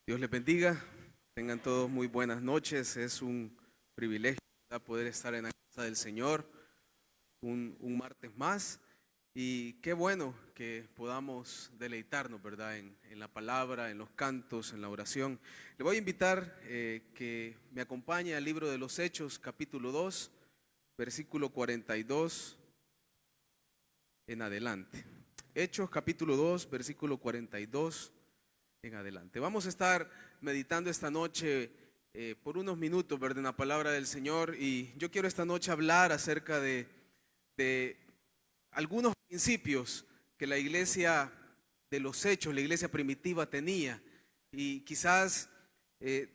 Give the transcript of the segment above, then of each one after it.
Dios les bendiga, tengan todos muy buenas noches. Es un privilegio, ¿verdad?, poder estar en la casa del Señor un martes más. Y qué bueno que podamos deleitarnos, ¿verdad?, en la palabra, en los cantos, en la oración. Le voy a invitar que me acompañe al libro de los Hechos, capítulo 2, versículo 42 en adelante. Hechos, capítulo 2, versículo 42 en adelante. Vamos a estar meditando esta noche por unos minutos, ¿verdad?, en la palabra del Señor, y yo quiero esta noche hablar acerca de algunos principios que la iglesia de los Hechos, la iglesia primitiva tenía, y quizás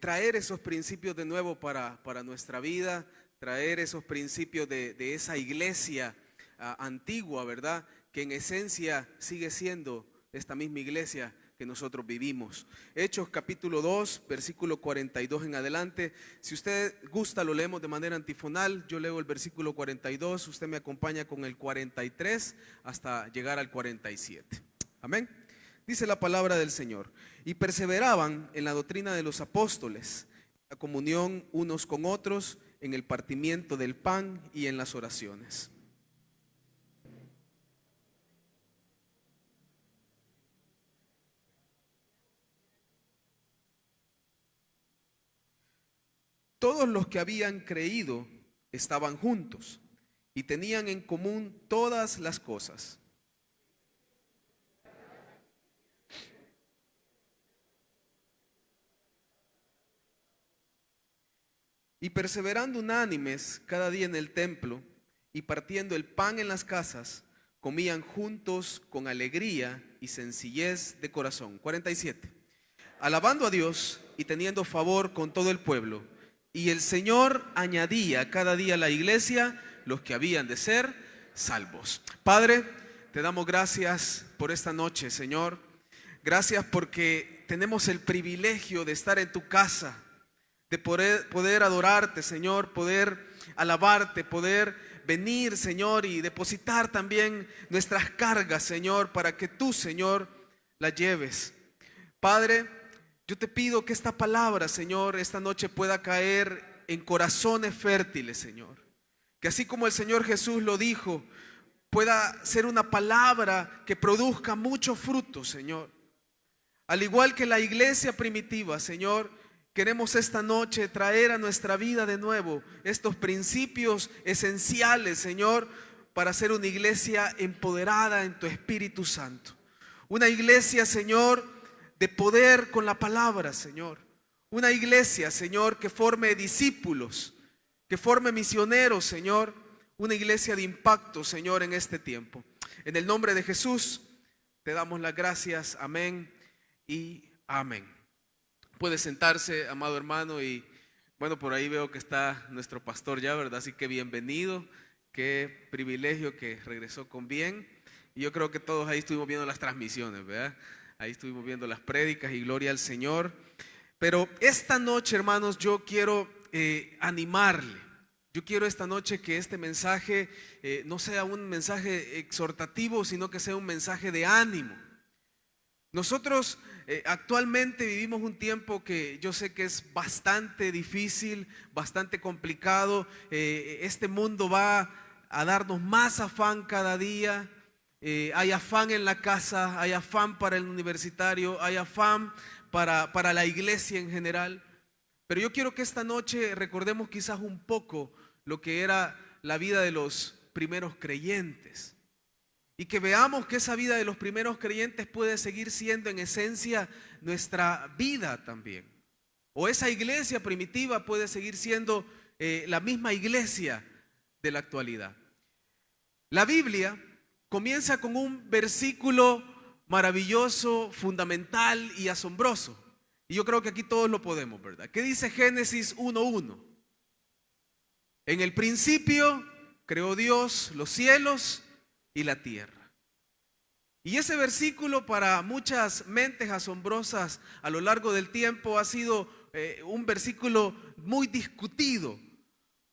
traer esos principios de nuevo para nuestra vida, traer esos principios de esa iglesia antigua, ¿verdad?, que en esencia sigue siendo esta misma iglesia que nosotros vivimos. Hechos capítulo 2, versículo 42 en adelante. Si usted gusta, lo leemos de manera antifonal. Yo leo el versículo 42, usted me acompaña con el 43 hasta llegar al 47. Amén. Dice la palabra del Señor: y perseveraban en la doctrina de los apóstoles, la comunión unos con otros, en el partimiento del pan y en las oraciones. Todos los que habían creído estaban juntos y tenían en común todas las cosas. Y perseverando unánimes cada día en el templo y partiendo el pan en las casas, comían juntos con alegría y sencillez de corazón. 47. Alabando a Dios y teniendo favor con todo el pueblo. Y el Señor añadía cada día a la iglesia los que habían de ser salvos. Padre, te damos gracias por esta noche, Señor. Gracias porque tenemos el privilegio de estar en tu casa, de poder adorarte, Señor, poder alabarte, poder venir, Señor, y depositar también nuestras cargas, Señor, para que tú, Señor, las lleves. Padre, yo te pido que esta palabra, Señor, esta noche pueda caer en corazones fértiles, Señor. Que así como el Señor Jesús lo dijo, pueda ser una palabra que produzca mucho fruto, Señor. Al igual que la iglesia primitiva, Señor, queremos esta noche traer a nuestra vida de nuevo estos principios esenciales, Señor, para ser una iglesia empoderada en tu Espíritu Santo. Una iglesia, Señor, de poder con la palabra, Señor. Una iglesia, Señor, que forme discípulos, que forme misioneros, Señor. Una iglesia de impacto, Señor, en este tiempo. En el nombre de Jesús te damos las gracias. Amén y amén. Puede sentarse, amado hermano, y bueno, por ahí veo que está nuestro pastor ya, ¿verdad? Así que bienvenido, qué privilegio que regresó con bien. Y yo creo que todos ahí estuvimos viendo las transmisiones, ¿verdad? Ahí estuvimos viendo las prédicas y gloria al Señor. Pero esta noche, hermanos, yo quiero animarle. Yo quiero esta noche que este mensaje no sea un mensaje exhortativo, sino que sea un mensaje de ánimo. Nosotros actualmente vivimos un tiempo que yo sé que es bastante difícil, bastante complicado. Este mundo va a darnos más afán cada día. Hay afán en la casa, hay afán para el universitario, hay afán para la iglesia en general. Pero yo quiero que esta noche recordemos quizás un poco lo que era la vida de los primeros creyentes. Y que veamos que esa vida de los primeros creyentes puede seguir siendo en esencia nuestra vida también. O esa iglesia primitiva puede seguir siendo la misma iglesia de la actualidad. La Biblia comienza con un versículo maravilloso, fundamental y asombroso. Y yo creo que aquí todos lo podemos, ¿verdad? ¿Qué dice Génesis 1:1? En el principio creó Dios los cielos y la tierra. Y ese versículo para muchas mentes asombrosas a lo largo del tiempo ha sido un versículo muy discutido,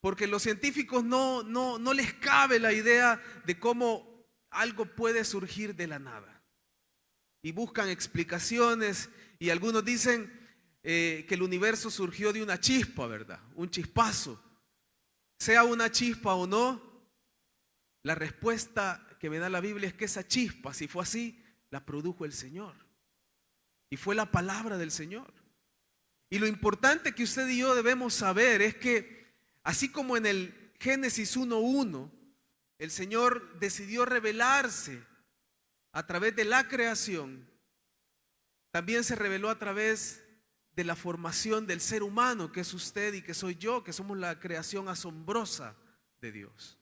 porque los científicos no les cabe la idea de cómo algo puede surgir de la nada. Y buscan explicaciones y algunos dicen, que el universo surgió de una chispa, ¿verdad? Un chispazo. Sea una chispa o no, la respuesta que me da la Biblia es que esa chispa, si fue así, la produjo el Señor. Y fue la palabra del Señor. Y lo importante que usted y yo debemos saber es que, así como en el Génesis 1:1, el Señor decidió revelarse a través de la creación, también se reveló a través de la formación del ser humano, que es usted y que soy yo, que somos la creación asombrosa de Dios.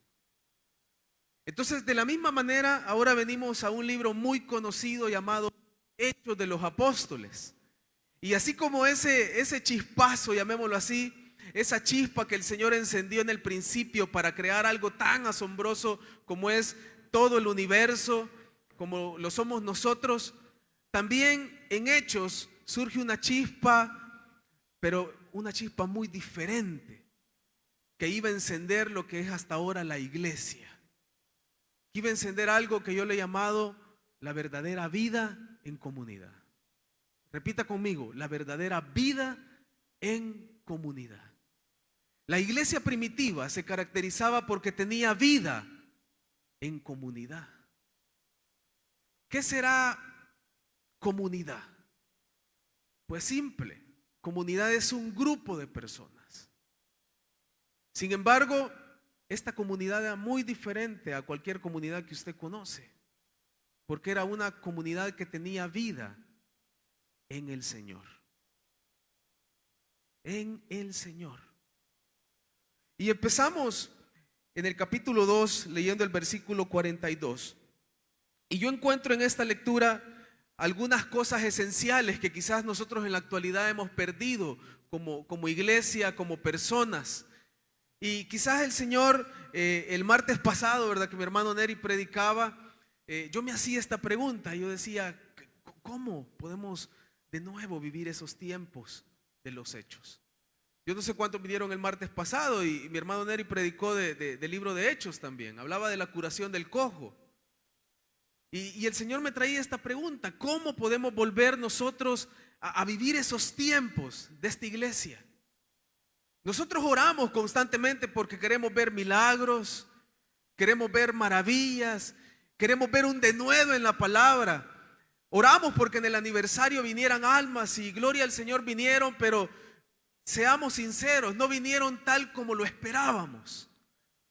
Entonces, de la misma manera, ahora venimos a un libro muy conocido llamado Hechos de los Apóstoles. Y así como ese chispazo, llamémoslo así, esa chispa que el Señor encendió en el principio para crear algo tan asombroso como es todo el universo, como lo somos nosotros, también en Hechos surge una chispa, pero una chispa muy diferente, que iba a encender lo que es hasta ahora la iglesia. Iba a encender algo que yo le he llamado la verdadera vida en comunidad. Repita conmigo, la verdadera vida en comunidad. La iglesia primitiva se caracterizaba porque tenía vida en comunidad. ¿Qué será comunidad? Pues simple, comunidad es un grupo de personas. Sin embargo, esta comunidad era muy diferente a cualquier comunidad que usted conoce, porque era una comunidad que tenía vida en el Señor. En el Señor. Y empezamos en el capítulo 2 leyendo el versículo 42. Y yo encuentro en esta lectura algunas cosas esenciales que quizás nosotros en la actualidad hemos perdido como iglesia, como personas. Y quizás el Señor, el martes pasado, ¿verdad? Que mi hermano Neri predicaba, yo me hacía esta pregunta. Yo decía, ¿cómo podemos de nuevo vivir esos tiempos de los hechos? Yo no sé cuántos vinieron el martes pasado y mi hermano Neri predicó del libro de Hechos también. Hablaba de la curación del cojo. Y el Señor me traía esta pregunta: ¿cómo podemos volver nosotros a vivir esos tiempos de esta iglesia? Nosotros oramos constantemente porque queremos ver milagros, queremos ver maravillas, queremos ver un denuedo en la palabra. Oramos porque en el aniversario vinieran almas y gloria al Señor vinieron, pero seamos sinceros, no vinieron tal como lo esperábamos,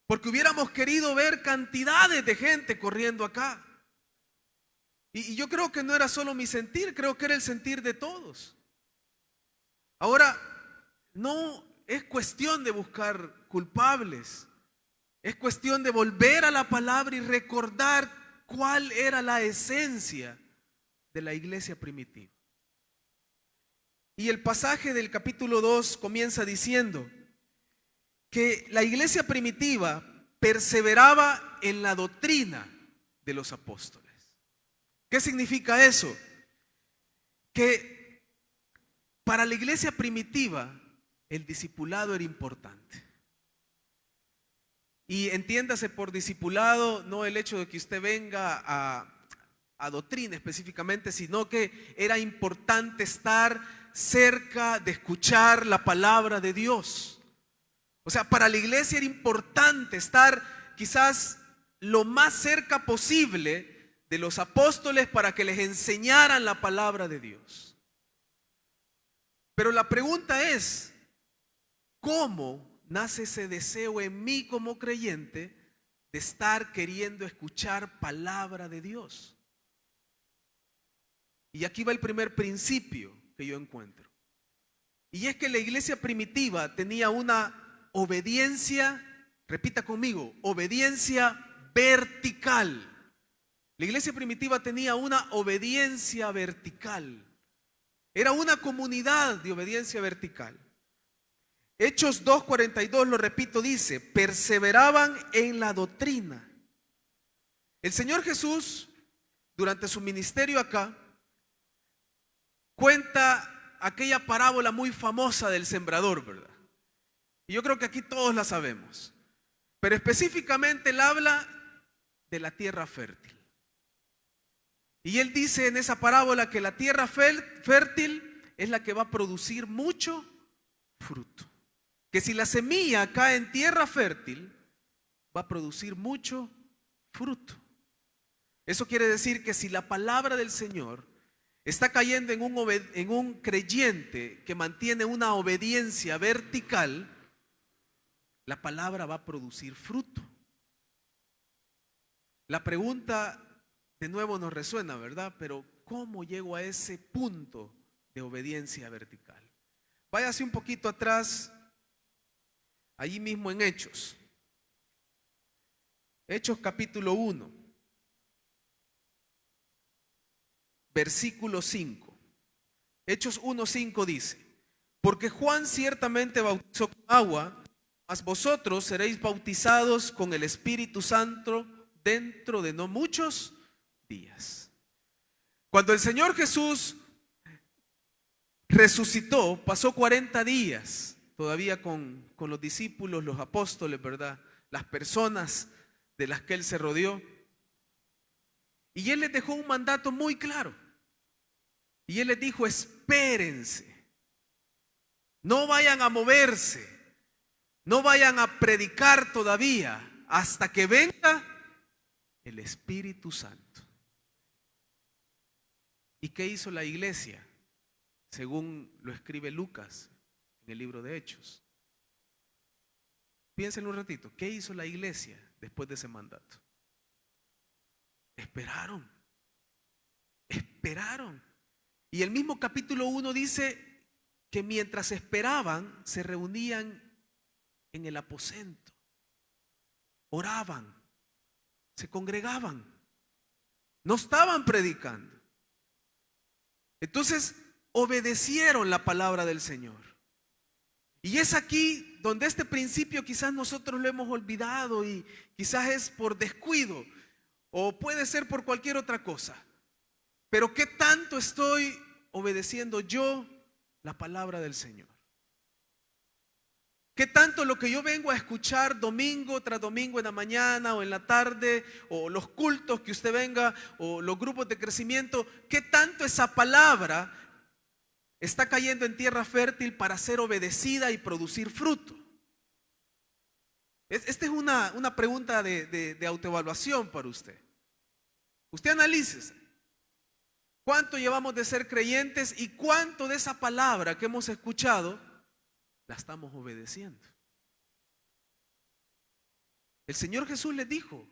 porque hubiéramos querido ver cantidades de gente corriendo acá. Y yo creo que no era solo mi sentir, creo que era el sentir de todos. Ahora, no es cuestión de buscar culpables, es cuestión de volver a la palabra y recordar cuál era la esencia de la iglesia primitiva. Y el pasaje del capítulo 2 comienza diciendo que la iglesia primitiva perseveraba en la doctrina de los apóstoles. ¿Qué significa eso? Que para la iglesia primitiva el discipulado era importante. Y entiéndase por discipulado no el hecho de que usted venga a doctrina específicamente, sino que era importante estar cerca de escuchar la palabra de Dios. O sea, para la iglesia era importante estar quizás lo más cerca posible de los apóstoles para que les enseñaran la palabra de Dios. Pero la pregunta es, ¿cómo nace ese deseo en mí como creyente de estar queriendo escuchar palabra de Dios? Y aquí va el primer principio que yo encuentro. Y es que la iglesia primitiva tenía una obediencia, repita conmigo, obediencia vertical. La iglesia primitiva tenía una obediencia vertical. Era una comunidad de obediencia vertical. Hechos 2:42, lo repito, dice, perseveraban en la doctrina. El Señor Jesús, durante su ministerio acá, cuenta aquella parábola muy famosa del sembrador, ¿verdad? Y yo creo que aquí todos la sabemos. Pero específicamente él habla de la tierra fértil. Y él dice en esa parábola que la tierra fértil es la que va a producir mucho fruto. Que si la semilla cae en tierra fértil, va a producir mucho fruto. Eso quiere decir que si la palabra del Señor está cayendo en un creyente que mantiene una obediencia vertical, la palabra va a producir fruto. La pregunta de nuevo nos resuena, ¿verdad? Pero ¿cómo llego a ese punto de obediencia vertical? Váyase un poquito atrás, allí mismo en Hechos. Hechos capítulo 1, versículo 5. Hechos 1:5 dice: porque Juan ciertamente bautizó con agua, mas vosotros seréis bautizados con el Espíritu Santo dentro de no muchos días. Cuando el Señor Jesús resucitó, pasó 40 días todavía con los discípulos, los apóstoles, ¿verdad? Las personas de las que Él se rodeó. Y Él les dejó un mandato muy claro. Y Él les dijo: espérense, no vayan a moverse, no vayan a predicar todavía hasta que venga el Espíritu Santo. ¿Y qué hizo la iglesia? Según lo escribe Lucas en el libro de Hechos. Piénsenlo un ratito. ¿Qué hizo la iglesia después de ese mandato? Esperaron. Esperaron. Y el mismo capítulo 1 dice que mientras esperaban, se reunían en el aposento, oraban, se congregaban, no estaban predicando. Entonces obedecieron la palabra del Señor. Y es aquí donde este principio quizás nosotros lo hemos olvidado, y quizás es por descuido o puede ser por cualquier otra cosa. Pero ¿qué tanto estoy obedeciendo yo la palabra del Señor? ¿Qué tanto lo que yo vengo a escuchar domingo tras domingo en la mañana o en la tarde, o los cultos que usted venga, o los grupos de crecimiento, qué tanto esa palabra está cayendo en tierra fértil para ser obedecida y producir fruto? Esta es una pregunta de autoevaluación para usted. Usted analícese. ¿Cuánto llevamos de ser creyentes y cuánto de esa palabra que hemos escuchado la estamos obedeciendo? El Señor Jesús les dijo: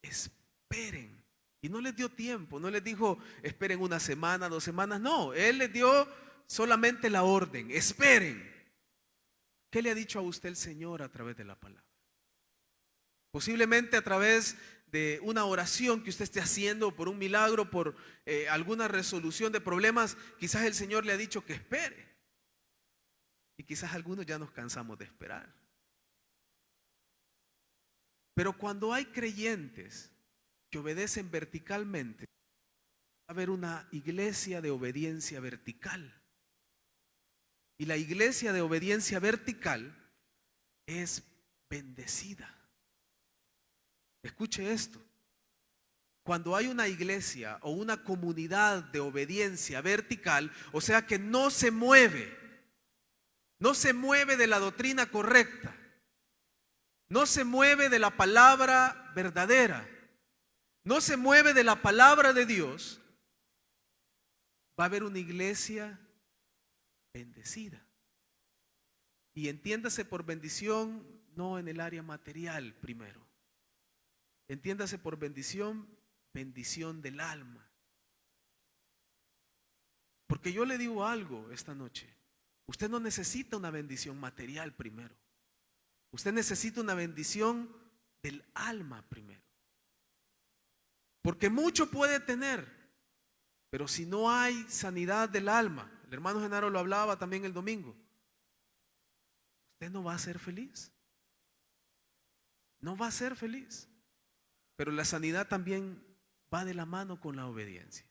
esperen. Y no les dio tiempo, no les dijo esperen una semana, 2 semanas. No, Él les dio solamente la orden: esperen. ¿Qué le ha dicho a usted el Señor a través de la palabra? Posiblemente a través de una oración que usted esté haciendo, por un milagro, por alguna resolución de problemas. Quizás el Señor le ha dicho que espere. Y quizás algunos ya nos cansamos de esperar. Pero cuando hay creyentes que obedecen verticalmente, va a haber una iglesia de obediencia vertical. Y la iglesia de obediencia vertical es bendecida. Escuche esto. Cuando hay una iglesia o una comunidad de obediencia vertical, o sea que no se mueve de la doctrina correcta, no se mueve de la palabra verdadera, no se mueve de la palabra de Dios, va a haber una iglesia bendecida. Y entiéndase por bendición no en el área material primero. Entiéndase por bendición, bendición del alma. Porque yo le digo algo esta noche: usted no necesita una bendición material primero. Usted necesita una bendición del alma primero. Porque mucho puede tener, pero si no hay sanidad del alma, el hermano Genaro lo hablaba también el domingo, usted no va a ser feliz. No va a ser feliz. Pero la sanidad también va de la mano con la obediencia.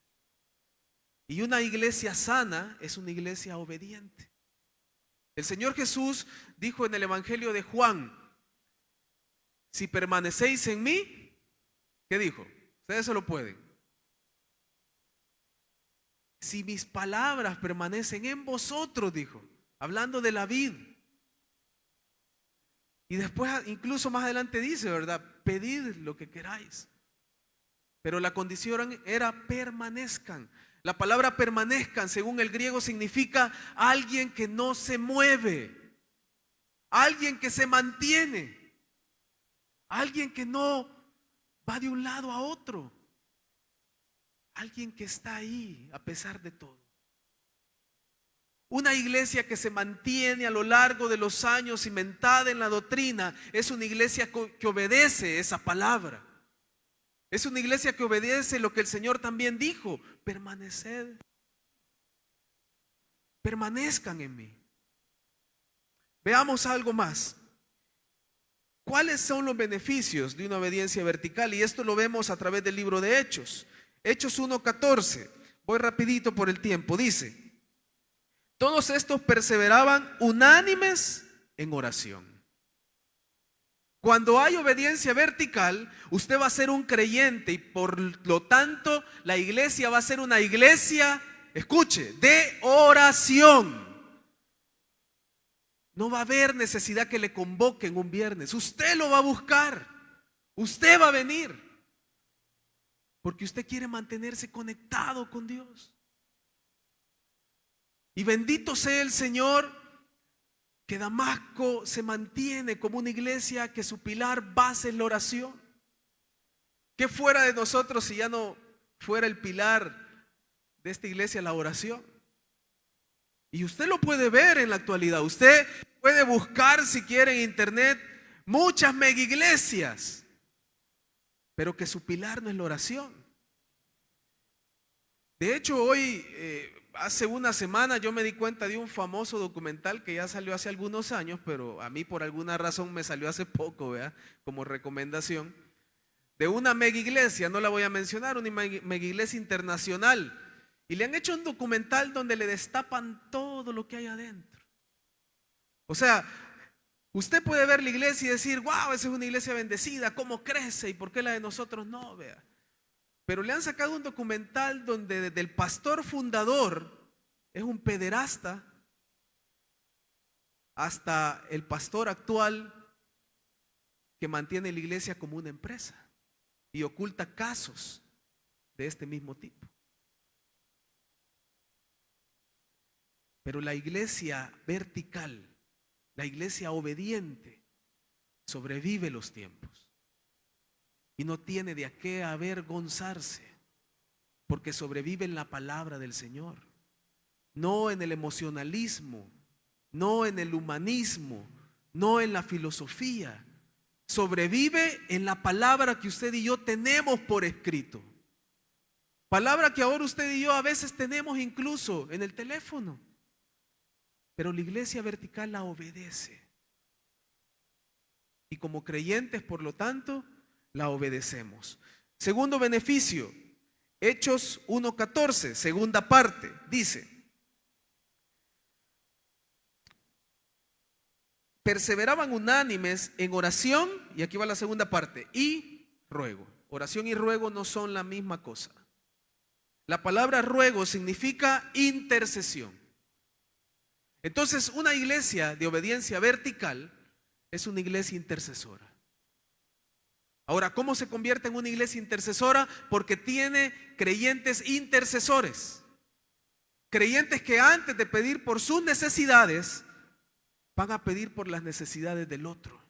Y una iglesia sana es una iglesia obediente. El Señor Jesús dijo en el Evangelio de Juan: si permanecéis en mí, ¿qué dijo? Ustedes se lo pueden. si mis palabras permanecen en vosotros, dijo, hablando de la vid. Y después, incluso más adelante dice, ¿verdad? Pedid lo que queráis. Pero la condición era permanezcan. La palabra permanezcan, según el griego, significa alguien que no se mueve, alguien que se mantiene, alguien que no va de un lado a otro, alguien que está ahí a pesar de todo. Una iglesia que se mantiene a lo largo de los años cimentada en la doctrina es una iglesia que obedece esa palabra. Es una iglesia que obedece lo que el Señor también dijo: permaneced, permanezcan en mí. Veamos algo más. ¿Cuáles son los beneficios de una obediencia vertical? Y esto lo vemos a través del libro de Hechos. Hechos 1:14. Voy rapidito por el tiempo. Dice: todos estos perseveraban unánimes en oración. Cuando hay obediencia vertical, usted va a ser un creyente y por lo tanto la iglesia va a ser una iglesia, escuche, de oración. No va a haber necesidad que le convoquen un viernes. Usted lo va a buscar. Usted va a venir. Porque usted quiere mantenerse conectado con Dios. Y bendito sea el Señor que Damasco se mantiene como una iglesia que su pilar base es la oración. ¿Qué fuera de nosotros si ya no fuera el pilar de esta iglesia la oración? Y usted lo puede ver en la actualidad. Usted puede buscar, si quiere, en internet muchas mega iglesias, pero que su pilar no es la oración. De hecho, hoy, hace una semana, yo me di cuenta de un famoso documental que ya salió hace algunos años, pero a mí por alguna razón me salió hace poco, ¿verdad? Como recomendación, de una mega iglesia, no la voy a mencionar, una mega iglesia internacional. Y le han hecho un documental donde le destapan todo lo que hay adentro. O sea, usted puede ver la iglesia y decir: wow, esa es una iglesia bendecida, cómo crece y por qué la de nosotros no, vea. Pero le han sacado un documental donde desde el pastor fundador es un pederasta hasta el pastor actual que mantiene la iglesia como una empresa y oculta casos de este mismo tipo. Pero la iglesia vertical, la iglesia obediente, sobrevive los tiempos y no tiene de a qué avergonzarse, porque sobrevive en la palabra del Señor, no en el emocionalismo, no en el humanismo, no en la filosofía. Sobrevive en la palabra que usted y yo tenemos por escrito, palabra que ahora usted y yo a veces tenemos incluso en el teléfono. Pero la iglesia vertical la obedece. Y como creyentes, por lo tanto, la obedecemos. Segundo beneficio, Hechos 1:14, segunda parte, dice: perseveraban unánimes en oración, y aquí va la segunda parte, y ruego. Oración y ruego no son la misma cosa. La palabra ruego significa intercesión. Entonces, una iglesia de obediencia vertical es una iglesia intercesora. Ahora, ¿cómo se convierte en una iglesia intercesora? Porque tiene creyentes intercesores. Creyentes que antes de pedir por sus necesidades, van a pedir por las necesidades del otro.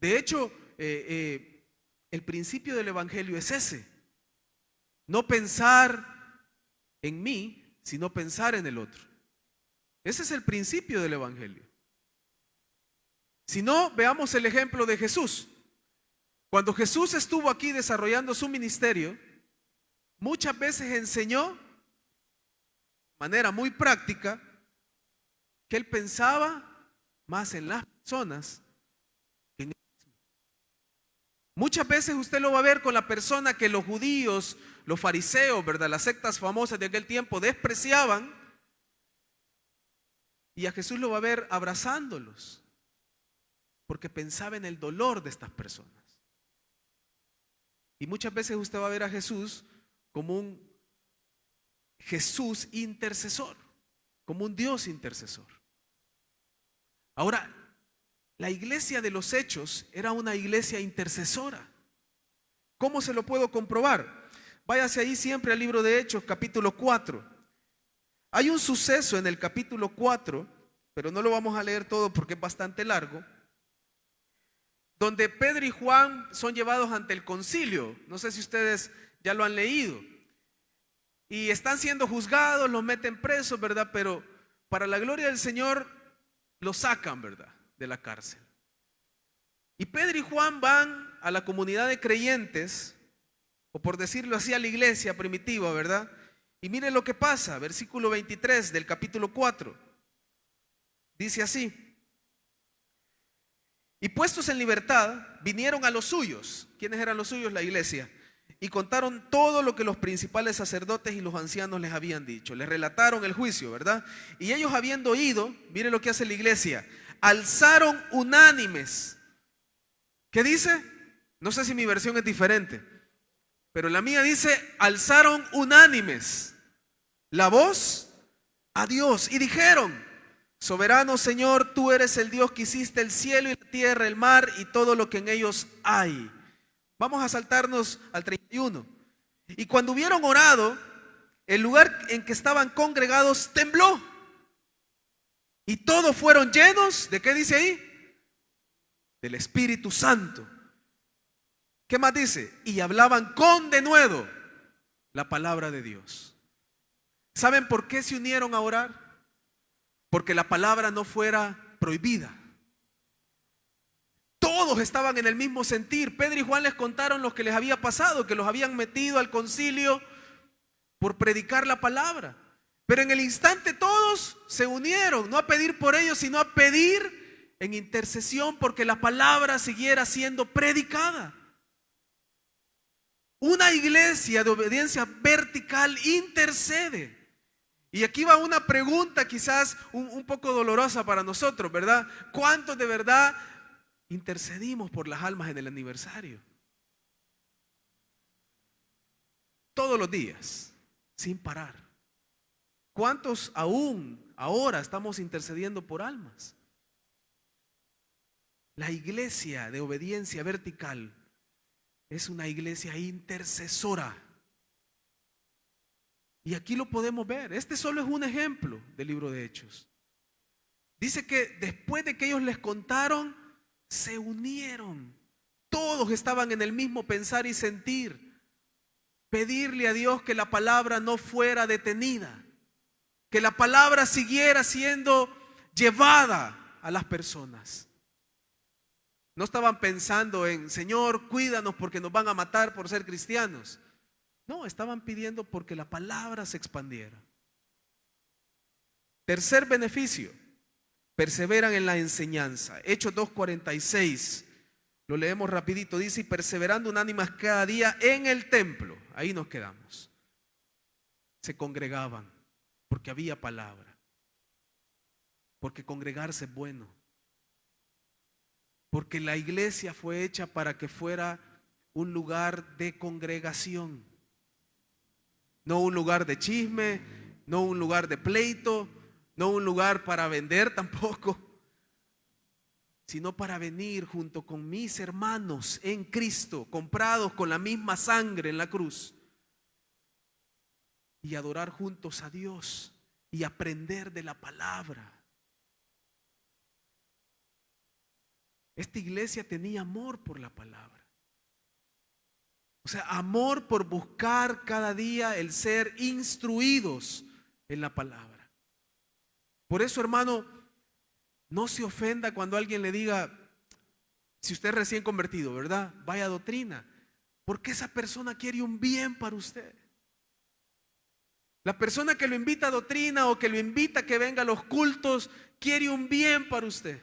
De hecho, el principio del evangelio es ese. No pensar en mí, sino pensar en el otro. Ese es el principio del evangelio. Si no, veamos el ejemplo de Jesús. Cuando Jesús estuvo aquí desarrollando su ministerio, muchas veces enseñó de manera muy práctica que él pensaba más en las personas que en él mismo. Muchas veces usted lo va a ver con la persona que los judíos, los fariseos, ¿verdad? Las sectas famosas de aquel tiempo despreciaban, y a Jesús lo va a ver abrazándolos, porque pensaba en el dolor de estas personas. Y muchas veces usted va a ver a Jesús como un Jesús intercesor, como un Dios intercesor. Ahora, la iglesia de los Hechos era una iglesia intercesora. ¿Cómo se lo puedo comprobar? Váyase ahí siempre al libro de Hechos, capítulo 4. Hay un suceso en el capítulo 4, pero no lo vamos a leer todo porque es bastante largo, donde Pedro y Juan son llevados ante el concilio. No sé si ustedes ya lo han leído. Y están siendo juzgados, los meten presos, ¿verdad? Pero para la gloria del Señor los sacan, ¿verdad?, de la cárcel. Y Pedro y Juan van a la comunidad de creyentes, o por decirlo así, a la iglesia primitiva, ¿verdad? Y miren lo que pasa, versículo 23 del capítulo 4. Dice así: y puestos en libertad, vinieron a los suyos. ¿Quiénes eran los suyos? La iglesia. Y contaron todo lo que los principales sacerdotes y los ancianos les habían dicho. Les relataron el juicio, ¿verdad? Y ellos, habiendo oído, miren lo que hace la iglesia, alzaron unánimes. ¿Qué dice? No sé si mi versión es diferente, pero la mía dice, alzaron unánimes la voz a Dios y dijeron: soberano Señor, tú eres el Dios que hiciste el cielo y la tierra, el mar y todo lo que en ellos hay. Vamos a saltarnos al 31. Y cuando hubieron orado, el lugar en que estaban congregados tembló. Y todos fueron llenos, ¿de qué dice ahí? Del Espíritu Santo. ¿Qué más dice? Y hablaban con denuedo la palabra de Dios. ¿Saben por qué se unieron a orar? Porque la palabra no fuera prohibida. Todos estaban en el mismo sentir. Pedro y Juan les contaron lo que les había pasado, que los habían metido al concilio por predicar la palabra. Pero en el instante todos se unieron, no a pedir por ellos, sino a pedir en intercesión porque la palabra siguiera siendo predicada. Una iglesia de obediencia vertical intercede. Y aquí va una pregunta quizás un poco dolorosa para nosotros, ¿verdad? ¿Cuántos de verdad intercedimos por las almas en el aniversario? Todos los días, sin parar. ¿Cuántos aún ahora estamos intercediendo por almas? La iglesia de obediencia vertical es una iglesia intercesora. Y aquí lo podemos ver. Este solo es un ejemplo del libro de Hechos. Dice que después de que ellos les contaron, se unieron. Todos estaban en el mismo pensar y sentir. Pedirle a Dios que la palabra no fuera detenida, que la palabra siguiera siendo llevada a las personas. No estaban pensando en, Señor, cuídanos porque nos van a matar por ser cristianos. No, estaban pidiendo porque la palabra se expandiera. Tercer beneficio: perseveran en la enseñanza. Hechos 2:46, lo leemos rapidito, dice: y perseverando unánimes cada día en el templo. Ahí nos quedamos. Se congregaban porque había palabra, porque congregarse es bueno, porque la iglesia fue hecha para que fuera un lugar de congregación, no un lugar de chisme, no un lugar de pleito, no un lugar para vender tampoco, sino para venir junto con mis hermanos en Cristo, comprados con la misma sangre en la cruz, y adorar juntos a Dios y aprender de la palabra. Esta iglesia tenía amor por la palabra. O sea, amor por buscar cada día el ser instruidos en la palabra. Por eso, hermano, no se ofenda cuando alguien le diga, si usted es recién convertido, ¿verdad? Vaya doctrina, porque esa persona quiere un bien para usted. La persona que lo invita a doctrina o que lo invita a que venga a los cultos quiere un bien para usted.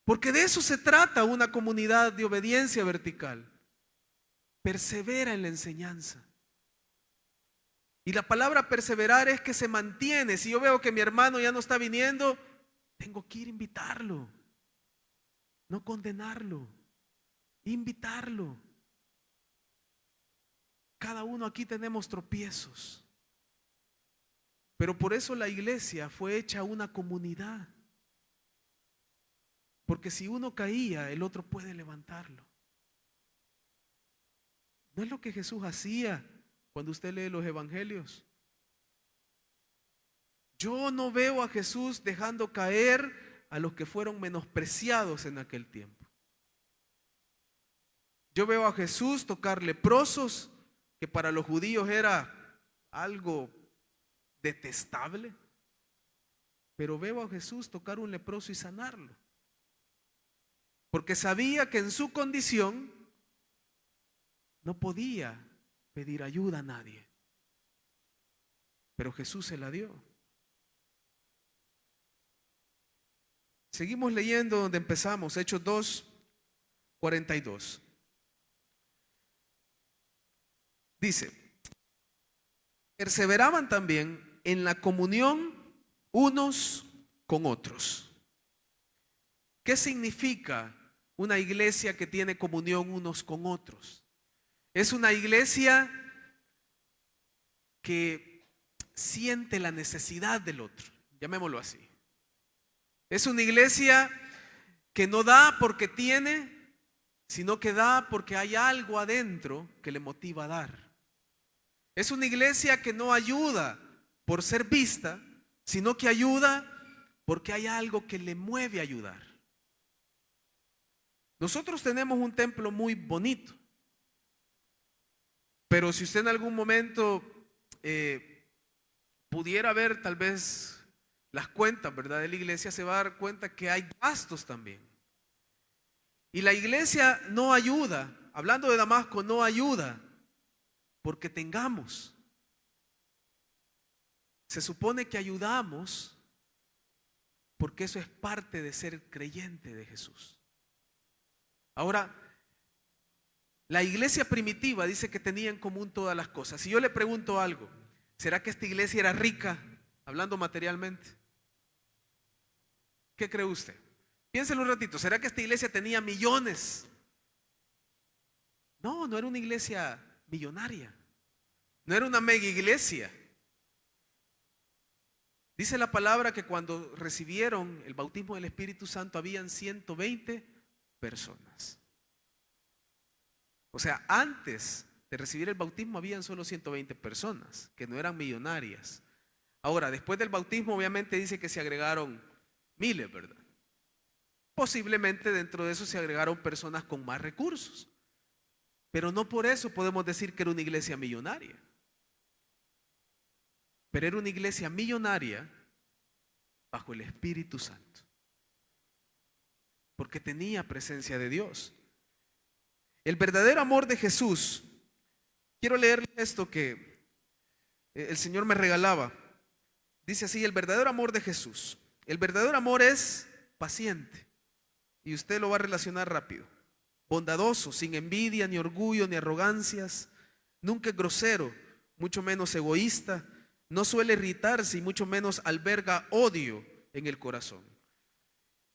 Porque de eso se trata una comunidad de obediencia vertical. Persevera en la enseñanza. Y la palabra perseverar es que se mantiene. Si yo veo que mi hermano ya no está viniendo, tengo que ir a invitarlo. No condenarlo, invitarlo. Cada uno aquí tenemos tropiezos. Pero por eso la iglesia fue hecha una comunidad. Porque si uno caía, el otro puede levantarlo. ¿No es lo que Jesús hacía cuando usted lee los evangelios? Yo no veo a Jesús dejando caer a los que fueron menospreciados en aquel tiempo. Yo veo a Jesús tocar leprosos, que para los judíos era algo detestable. Pero veo a Jesús tocar un leproso y sanarlo. Porque sabía que en su condición no podía pedir ayuda a nadie. Pero Jesús se la dio. Seguimos leyendo donde empezamos, Hechos 2:42. Dice, perseveraban también en la comunión unos con otros. ¿Qué significa una iglesia que tiene comunión unos con otros? Es una iglesia que siente la necesidad del otro, llamémoslo así. Es una iglesia que no da porque tiene, sino que da porque hay algo adentro que le motiva a dar. Es una iglesia que no ayuda por ser vista, sino que ayuda porque hay algo que le mueve a ayudar. Nosotros tenemos un templo muy bonito, pero si usted en algún momento pudiera ver tal vez las cuentas, ¿verdad?, de la iglesia, se va a dar cuenta que hay gastos también. Y la iglesia no ayuda, hablando de Damasco, no ayuda porque tengamos. Se supone que ayudamos porque eso es parte de ser creyente de Jesús. Ahora, la iglesia primitiva dice que tenía en común todas las cosas. Si yo le pregunto algo, ¿será que esta iglesia era rica, hablando materialmente? ¿Qué cree usted? Piénselo un ratito, ¿será que esta iglesia tenía millones? No, no era una iglesia millonaria, no era una mega iglesia. Dice la palabra que cuando recibieron el bautismo del Espíritu Santo habían 120 personas. O sea, antes de recibir el bautismo habían solo 120 personas, que no eran millonarias. Ahora, después del bautismo obviamente dice que se agregaron miles, ¿verdad? Posiblemente dentro de eso se agregaron personas con más recursos. Pero no por eso podemos decir que era una iglesia millonaria. Pero era una iglesia millonaria bajo el Espíritu Santo. Porque tenía presencia de Dios. El verdadero amor de Jesús. Quiero leerle esto que el Señor me regalaba. Dice así, el verdadero amor de Jesús. El verdadero amor es paciente. Y usted lo va a relacionar rápido. Bondadoso, sin envidia, ni orgullo, ni arrogancias. Nunca es grosero, mucho menos egoísta. No suele irritarse y mucho menos alberga odio en el corazón.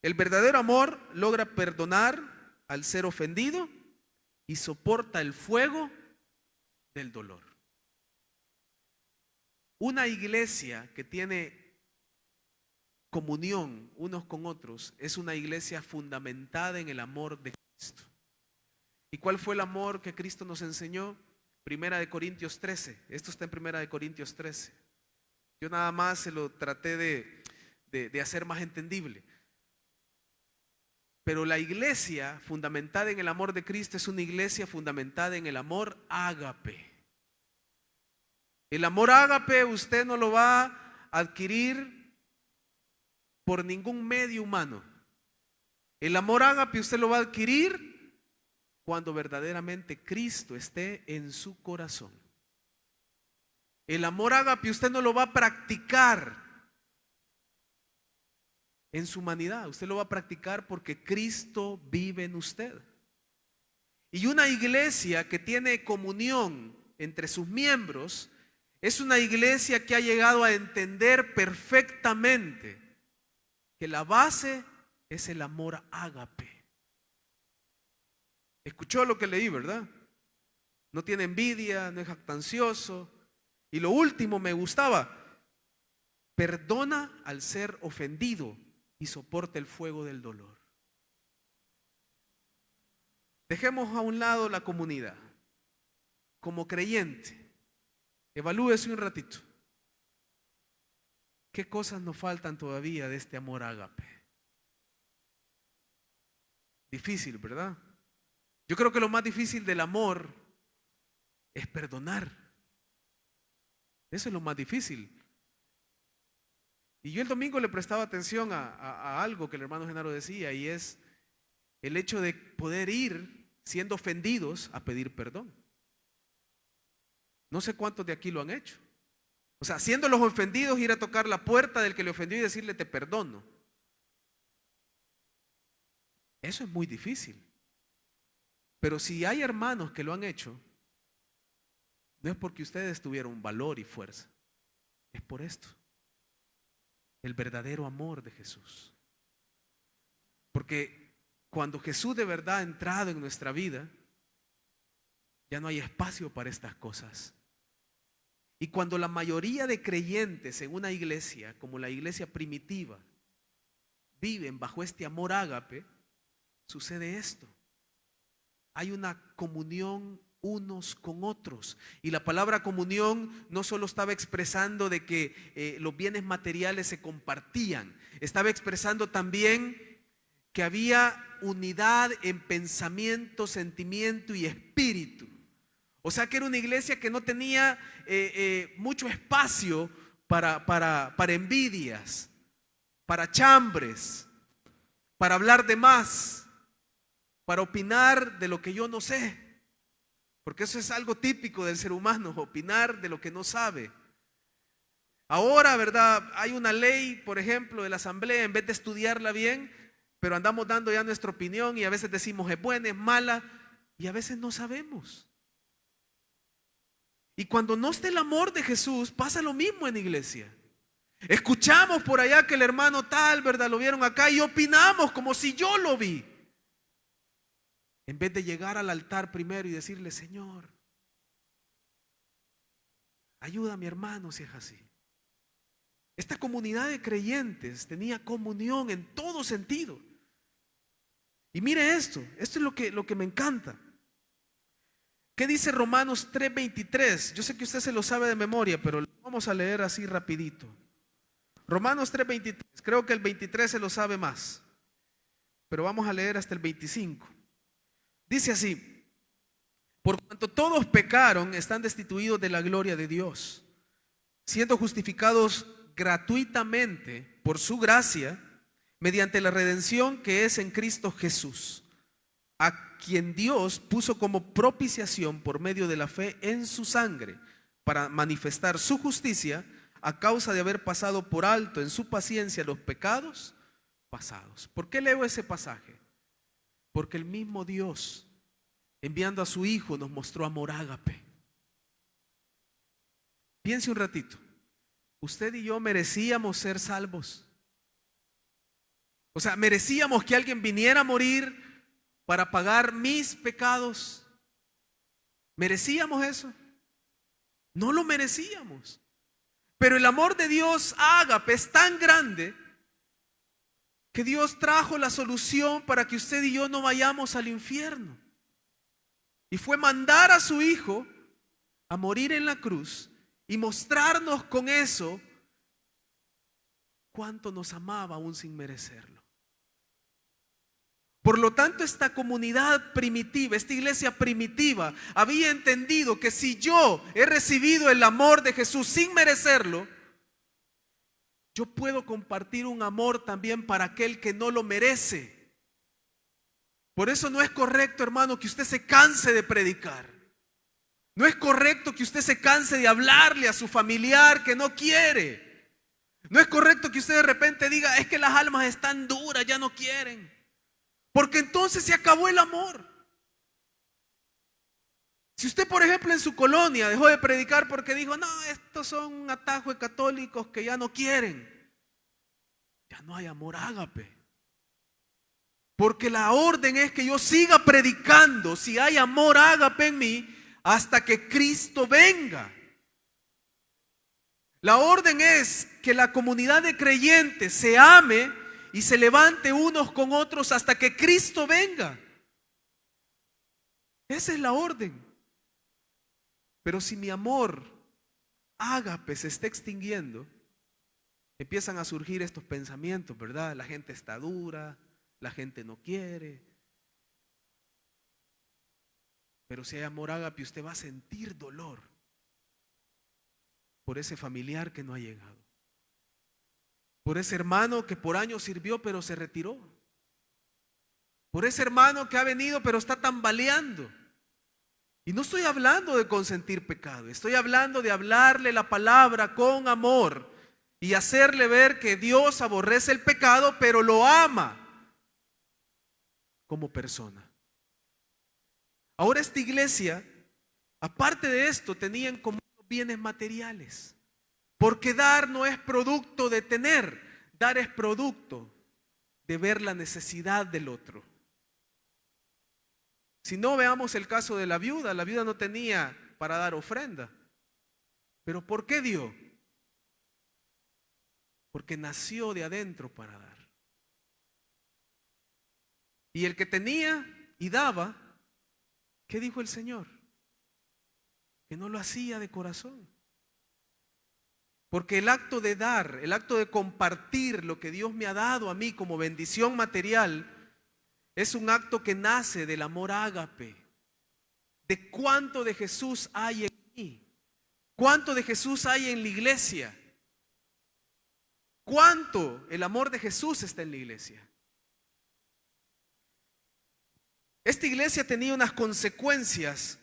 El verdadero amor logra perdonar al ser ofendido y soporta el fuego del dolor. Una iglesia que tiene comunión unos con otros es una iglesia fundamentada en el amor de Cristo. ¿Y cuál fue el amor que Cristo nos enseñó? Primera de Corintios 13. Esto está en Primera de Corintios 13. Yo nada más se lo traté de hacer más entendible. Pero la iglesia fundamentada en el amor de Cristo es una iglesia fundamentada en el amor ágape. El amor ágape usted no lo va a adquirir por ningún medio humano. El amor ágape usted lo va a adquirir cuando verdaderamente Cristo esté en su corazón. El amor ágape usted no lo va a practicar en su humanidad, usted lo va a practicar porque Cristo vive en usted. Y una iglesia que tiene comunión entre sus miembros es una iglesia que ha llegado a entender perfectamente que la base es el amor ágape. Escuchó lo que leí, ¿verdad? No tiene envidia, no es jactancioso. Y lo último me gustaba, perdona al ser ofendido y soporta el fuego del dolor. Dejemos a un lado la comunidad. Como creyente, evalúese un ratito. ¿Qué cosas nos faltan todavía de este amor ágape? Difícil, ¿verdad? Yo creo que lo más difícil del amor es perdonar. Eso es lo más difícil. Y yo el domingo le prestaba atención a algo que el hermano Genaro decía, y es el hecho de poder ir siendo ofendidos a pedir perdón. No sé cuántos de aquí lo han hecho. O sea, siendo los ofendidos, ir a tocar la puerta del que le ofendió y decirle te perdono. Eso es muy difícil. Pero si hay hermanos que lo han hecho, no es porque ustedes tuvieron valor y fuerza. Es por esto. El verdadero amor de Jesús. Porque cuando Jesús de verdad ha entrado en nuestra vida, ya no hay espacio para estas cosas. Y cuando la mayoría de creyentes en una iglesia, como la iglesia primitiva, viven bajo este amor ágape, sucede esto. Hay una comunión unos con otros. Y la palabra comunión no solo estaba expresando de que los bienes materiales se compartían, estaba expresando también que había unidad en pensamiento, sentimiento y espíritu. O sea que era una iglesia que no tenía mucho espacio para envidias, para chambres, para hablar de más, para opinar de lo que yo no sé. Porque eso es algo típico del ser humano, opinar de lo que no sabe. Ahora, ¿verdad? Hay una ley, por ejemplo, de la asamblea, en vez de estudiarla bien, pero andamos dando ya nuestra opinión y a veces decimos es buena, es mala, y a veces no sabemos. Y cuando no esté el amor de Jesús, pasa lo mismo en la iglesia. Escuchamos por allá que el hermano tal, ¿verdad? Lo vieron acá y opinamos como si yo lo vi. En vez de llegar al altar primero y decirle, Señor, ayuda a mi hermano si es así. Esta comunidad de creyentes tenía comunión en todo sentido. Y mire esto es lo que me encanta. ¿Qué dice Romanos 3:23? Yo sé que usted se lo sabe de memoria, pero lo vamos a leer así rapidito. Romanos 3:23, creo que el 23 se lo sabe más, pero vamos a leer hasta el 25. Dice así: por cuanto todos pecaron, están destituidos de la gloria de Dios, siendo justificados gratuitamente por su gracia, mediante la redención que es en Cristo Jesús, a quien Dios puso como propiciación por medio de la fe en su sangre, para manifestar su justicia a causa de haber pasado por alto en su paciencia los pecados pasados. ¿Por qué leo ese pasaje? Porque el mismo Dios, enviando a su Hijo, nos mostró amor ágape. Piense un ratito. Usted y yo merecíamos ser salvos. O sea, merecíamos que alguien viniera a morir para pagar mis pecados. ¿Merecíamos eso? No lo merecíamos. Pero el amor de Dios ágape es tan grande que Dios trajo la solución para que usted y yo no vayamos al infierno. Y fue mandar a su Hijo a morir en la cruz y mostrarnos con eso cuánto nos amaba aún sin merecerlo. Por lo tanto, esta comunidad primitiva, esta iglesia primitiva, había entendido que si yo he recibido el amor de Jesús sin merecerlo, yo puedo compartir un amor también para aquel que no lo merece. Por eso no es correcto, hermano, que usted se canse de predicar. No es correcto que usted se canse de hablarle a su familiar que no quiere. No es correcto que usted de repente diga, es que las almas están duras, ya no quieren. Porque entonces se acabó el amor. Si usted, por ejemplo, en su colonia dejó de predicar porque dijo, no, estos son un atajo de católicos que ya no quieren, ya no hay amor ágape. Porque la orden es que yo siga predicando, si hay amor ágape en mí, hasta que Cristo venga. La orden es que la comunidad de creyentes se ame y se levante unos con otros hasta que Cristo venga. Esa es la orden. Pero si mi amor ágape se está extinguiendo, empiezan a surgir estos pensamientos, ¿verdad? La gente está dura, la gente no quiere. Pero si hay amor ágape, usted va a sentir dolor por ese familiar que no ha llegado, por ese hermano que por años sirvió pero se retiró, por ese hermano que ha venido pero está tambaleando. Y no estoy hablando de consentir pecado, estoy hablando de hablarle la palabra con amor y hacerle ver que Dios aborrece el pecado pero lo ama como persona. Ahora esta iglesia, aparte de esto, tenían como bienes materiales, porque dar no es producto de tener, dar es producto de ver la necesidad del otro. Si no, veamos el caso de la viuda no tenía para dar ofrenda, pero ¿por qué dio? Porque nació de adentro para dar. Y el que tenía y daba, ¿qué dijo el Señor? Que no lo hacía de corazón. Porque el acto de dar, el acto de compartir lo que Dios me ha dado a mí como bendición material, es un acto que nace del amor ágape. De cuánto de Jesús hay en mí, cuánto de Jesús hay en la iglesia, cuánto el amor de Jesús está en la iglesia. Esta iglesia tenía unas consecuencias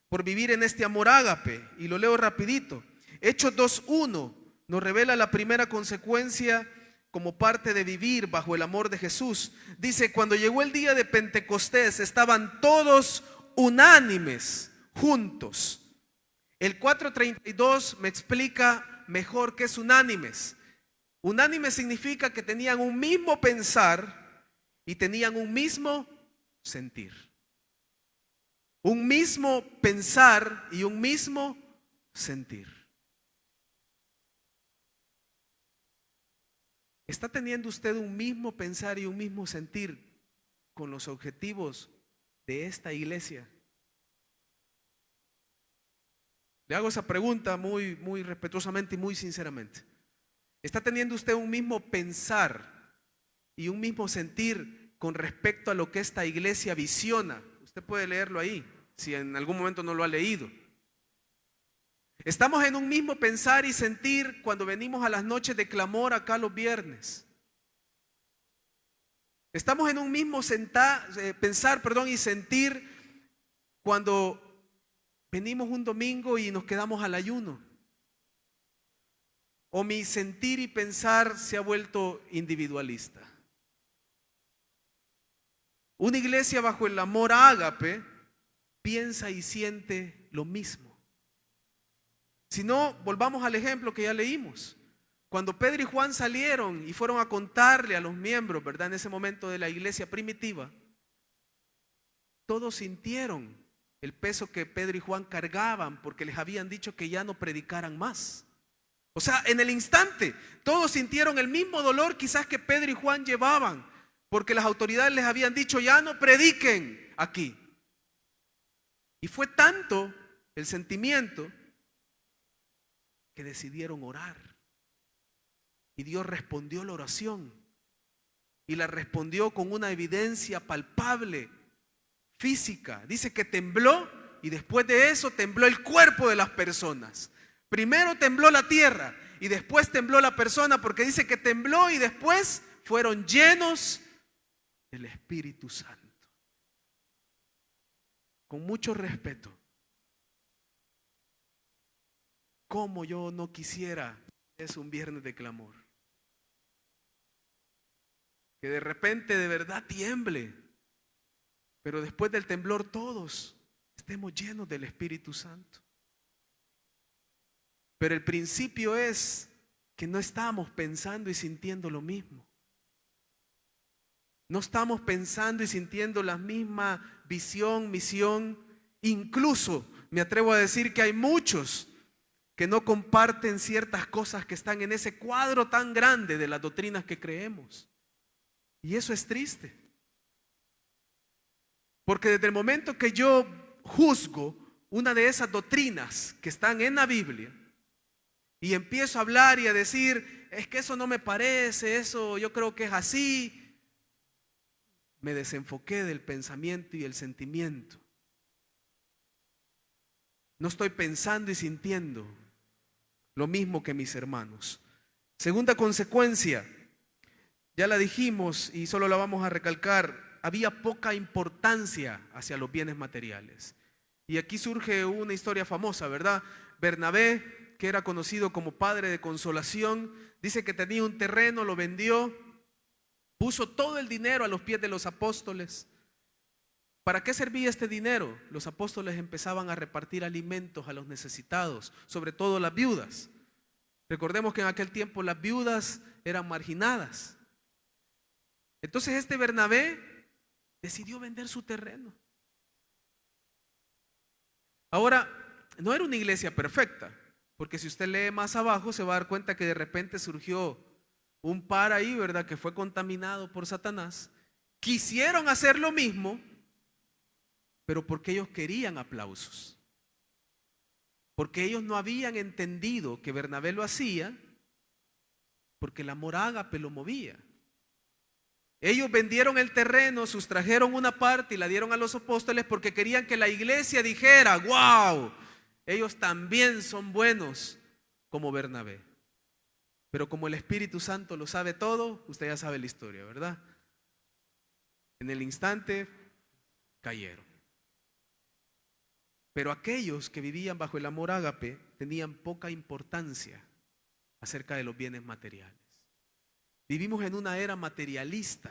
por vivir en este amor ágape, y lo leo rapidito. Hechos 2:1 nos revela la primera consecuencia como parte de vivir bajo el amor de Jesús. Dice: cuando llegó el día de Pentecostés, estaban todos unánimes, juntos. El 4:32 me explica mejor qué es unánimes. Unánime significa que tenían un mismo pensar y tenían un mismo sentir. Un mismo pensar y un mismo sentir. ¿Está teniendo usted un mismo pensar y un mismo sentir con los objetivos de esta iglesia? Le hago esa pregunta muy respetuosamente y muy sinceramente. ¿Está teniendo usted un mismo pensar y un mismo sentir con respecto a lo que esta iglesia visiona? Usted puede leerlo ahí, si en algún momento no lo ha leído. Estamos en un mismo pensar y sentir cuando venimos a las noches de clamor acá los viernes. Estamos en un mismo pensar y sentir cuando venimos un domingo y nos quedamos al ayuno. O mi sentir y pensar se ha vuelto individualista. Una iglesia bajo el amor ágape piensa y siente lo mismo. Si no, volvamos al ejemplo que ya leímos. Cuando Pedro y Juan salieron y fueron a contarle a los miembros, ¿verdad? En ese momento de la iglesia primitiva, todos sintieron el peso que Pedro y Juan cargaban porque les habían dicho que ya no predicaran más. O sea, en el instante, todos sintieron el mismo dolor quizás que Pedro y Juan llevaban, porque las autoridades les habían dicho: ya no prediquen aquí. Y fue tanto el sentimiento que decidieron orar. Y Dios respondió la oración. Y la respondió con una evidencia palpable, física. Dice que tembló y después de eso tembló el cuerpo de las personas. Primero tembló la tierra y después tembló la persona, porque dice que tembló y después fueron llenos del Espíritu Santo. Con mucho respeto, como yo no quisiera, es un viernes de clamor, que de repente de verdad tiemble, pero después del temblor todos estemos llenos del Espíritu Santo. Pero el principio es que no estamos pensando y sintiendo lo mismo. No estamos pensando y sintiendo la misma visión, misión. Incluso me atrevo a decir que hay muchos que no comparten ciertas cosas que están en ese cuadro tan grande de las doctrinas que creemos. Y eso es triste. Porque desde el momento que yo juzgo una de esas doctrinas que están en la Biblia y empiezo a hablar y a decir, es que eso no me parece, eso yo creo que es así, me desenfoqué del pensamiento y el sentimiento. No estoy pensando y sintiendo lo mismo que mis hermanos. Segunda consecuencia, ya la dijimos y solo la vamos a recalcar, había poca importancia hacia los bienes materiales. Y aquí surge una historia famosa, ¿verdad? Bernabé, que era conocido como padre de consolación, dice que tenía un terreno, lo vendió, puso todo el dinero a los pies de los apóstoles. ¿Para qué servía este dinero? Los apóstoles empezaban a repartir alimentos a los necesitados, sobre todo las viudas. Recordemos que en aquel tiempo las viudas eran marginadas. Entonces este Bernabé decidió vender su terreno. Ahora, no era una iglesia perfecta, porque si usted lee más abajo se va a dar cuenta que de repente surgió un par ahí, ¿verdad?, que fue contaminado por Satanás. Quisieron hacer lo mismo, pero porque ellos querían aplausos. Porque ellos no habían entendido que Bernabé lo hacía porque el amor ágape lo movía. Ellos vendieron el terreno, sustrajeron una parte y la dieron a los apóstoles porque querían que la iglesia dijera, wow, ellos también son buenos como Bernabé. Pero como el Espíritu Santo lo sabe todo, usted ya sabe la historia, ¿verdad? En el instante cayeron. Pero aquellos que vivían bajo el amor ágape tenían poca importancia acerca de los bienes materiales. Vivimos en una era materialista.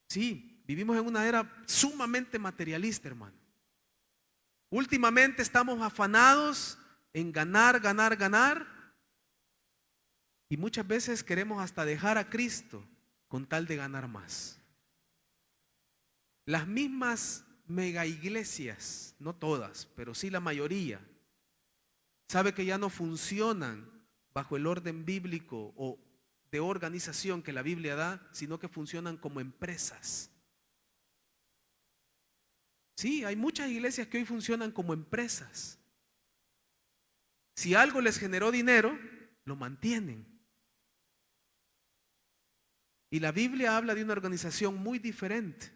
Sí, vivimos en una era sumamente materialista, hermano. Últimamente estamos afanados en ganar, ganar, ganar. Y muchas veces queremos hasta dejar a Cristo con tal de ganar más. Las mismas mega iglesias, no todas, pero sí la mayoría, sabe que ya no funcionan bajo el orden bíblico o de organización que la Biblia da, sino que funcionan como empresas. Sí, hay muchas iglesias que hoy funcionan como empresas. Si algo les generó dinero, lo mantienen. Y la Biblia habla de una organización muy diferente.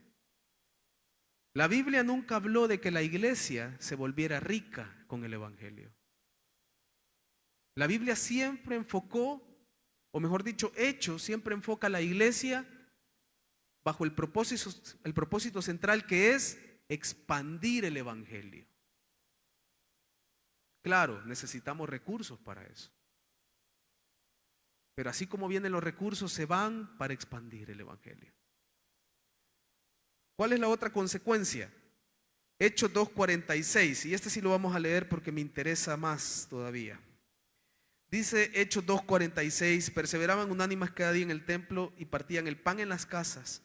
La Biblia nunca habló de que la iglesia se volviera rica con el evangelio. La Biblia siempre enfocó, o mejor dicho, Hechos siempre enfoca a la iglesia bajo el propósito central, que es expandir el evangelio. Claro, necesitamos recursos para eso. Pero así como vienen los recursos, se van para expandir el evangelio. ¿Cuál es la otra consecuencia? Hechos 2:46, y este sí lo vamos a leer porque me interesa más todavía. Dice Hechos 2:46, perseveraban unánimes cada día en el templo y partían el pan en las casas.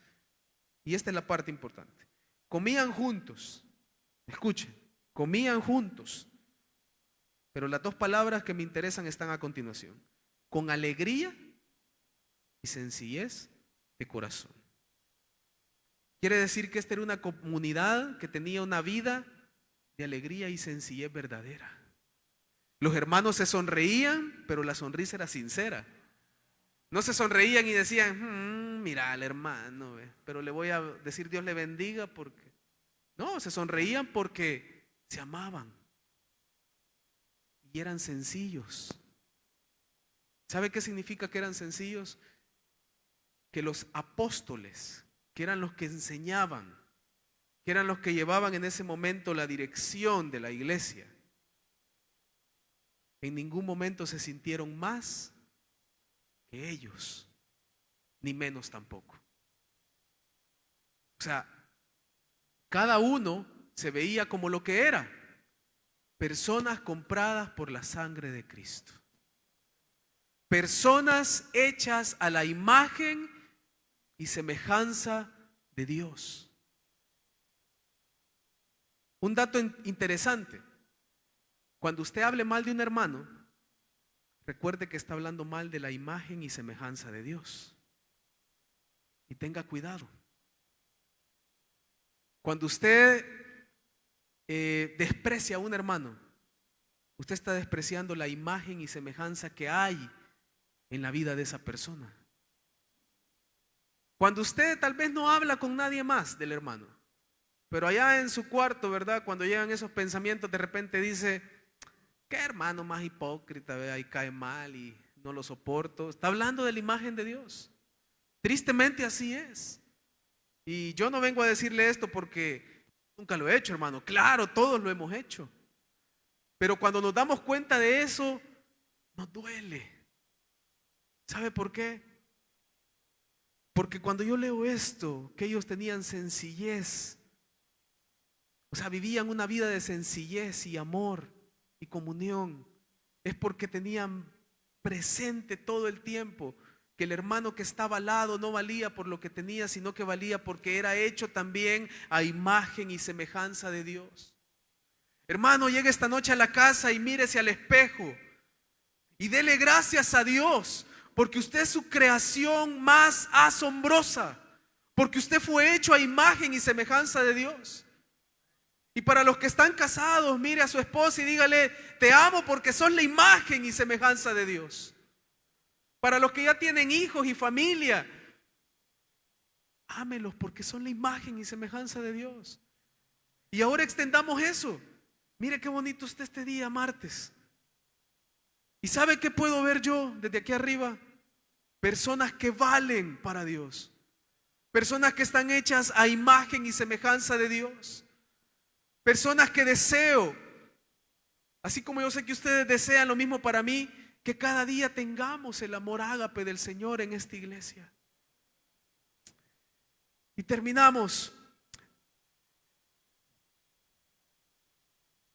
Y esta es la parte importante. Comían juntos, escuchen, comían juntos. Pero las dos palabras que me interesan están a continuación. Con alegría y sencillez de corazón. Quiere decir que esta era una comunidad que tenía una vida de alegría y sencillez verdadera. Los hermanos se sonreían, pero la sonrisa era sincera. No se sonreían y decían, mira al hermano, pero le voy a decir Dios le bendiga porque... No, se sonreían porque se amaban y eran sencillos. ¿Sabe qué significa que eran sencillos? Que los apóstoles, que eran los que enseñaban, que eran los que llevaban en ese momento la dirección de la iglesia, en ningún momento se sintieron más que ellos, ni menos tampoco. O sea, cada uno se veía como lo que era, personas compradas por la sangre de Cristo, personas hechas a la imagen y semejanza de Dios. Un dato interesante. Cuando usted hable mal de un hermano, recuerde que está hablando mal de la imagen y semejanza de Dios. Y tenga cuidado. Cuando usted desprecia a un hermano, usted está despreciando la imagen y semejanza que hay en la vida de esa persona. Cuando usted tal vez no habla con nadie más del hermano, pero allá en su cuarto, ¿verdad? Cuando llegan esos pensamientos, de repente dice: qué hermano más hipócrita, ¿ve? Ahí cae mal y no lo soporto. Está hablando de la imagen de Dios. Tristemente así es. Y yo no vengo a decirle esto porque nunca lo he hecho, hermano. Claro, todos lo hemos hecho. Pero cuando nos damos cuenta de eso, nos duele. ¿Sabe por qué? Porque cuando yo leo esto, que ellos tenían sencillez, o sea, vivían una vida de sencillez y amor y comunión, es porque tenían presente todo el tiempo que el hermano que estaba al lado no valía por lo que tenía, sino que valía porque era hecho también a imagen y semejanza de Dios. Hermano, llegue esta noche a la casa y mírese al espejo y dele gracias a Dios, porque usted es su creación más asombrosa, porque usted fue hecho a imagen y semejanza de Dios. Y para los que están casados, mire a su esposa y dígale: te amo porque sos la imagen y semejanza de Dios. Para los que ya tienen hijos y familia, ámelos porque son la imagen y semejanza de Dios. Y ahora extendamos eso. Mire qué bonito está este día, martes. ¿Y sabe qué puedo ver yo desde aquí arriba? Personas que valen para Dios. Personas que están hechas a imagen y semejanza de Dios. Personas que deseo, así como yo sé que ustedes desean lo mismo para mí, que cada día tengamos el amor ágape del Señor en esta iglesia. Y terminamos.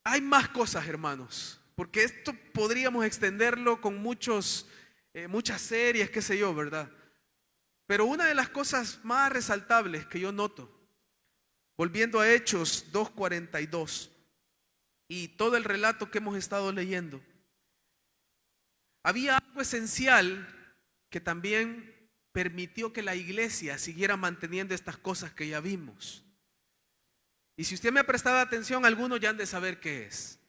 Hay más cosas, hermanos, porque esto podríamos extenderlo con muchas series, qué sé yo, ¿verdad? Pero una de las cosas más resaltables que yo noto, volviendo a Hechos 2:42 y todo el relato que hemos estado leyendo, había algo esencial que también permitió que la iglesia siguiera manteniendo estas cosas que ya vimos. Y si usted me ha prestado atención, algunos ya han de saber qué es.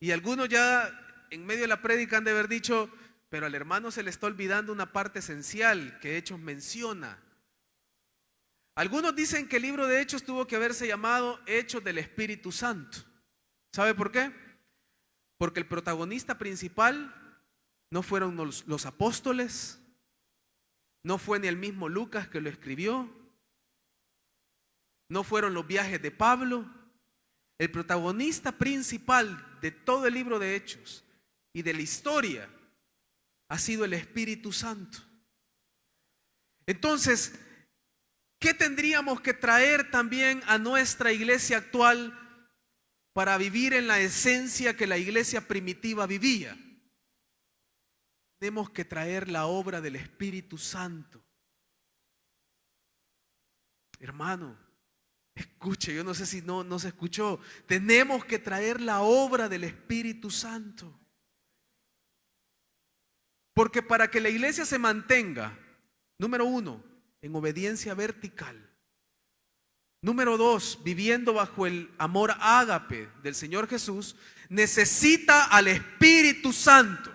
Y algunos ya en medio de la prédica han de haber dicho: pero al hermano se le está olvidando una parte esencial que Hechos menciona. Algunos dicen que el libro de Hechos tuvo que haberse llamado Hechos del Espíritu Santo. ¿Sabe por qué? Porque el protagonista principal no fueron los apóstoles, no fue ni el mismo Lucas que lo escribió, no fueron los viajes de Pablo. El protagonista principal de todo el libro de Hechos y de la historia ha sido el Espíritu Santo. Entonces, ¿qué tendríamos que traer también a nuestra iglesia actual para vivir en la esencia que la iglesia primitiva vivía? Tenemos que traer la obra del Espíritu Santo. Hermano, escuche, yo no sé si no se escuchó. Tenemos que traer la obra del Espíritu Santo. Porque para que la iglesia se mantenga, número 1, en obediencia vertical. Número 2, viviendo bajo el amor ágape del Señor Jesús, necesita al Espíritu Santo.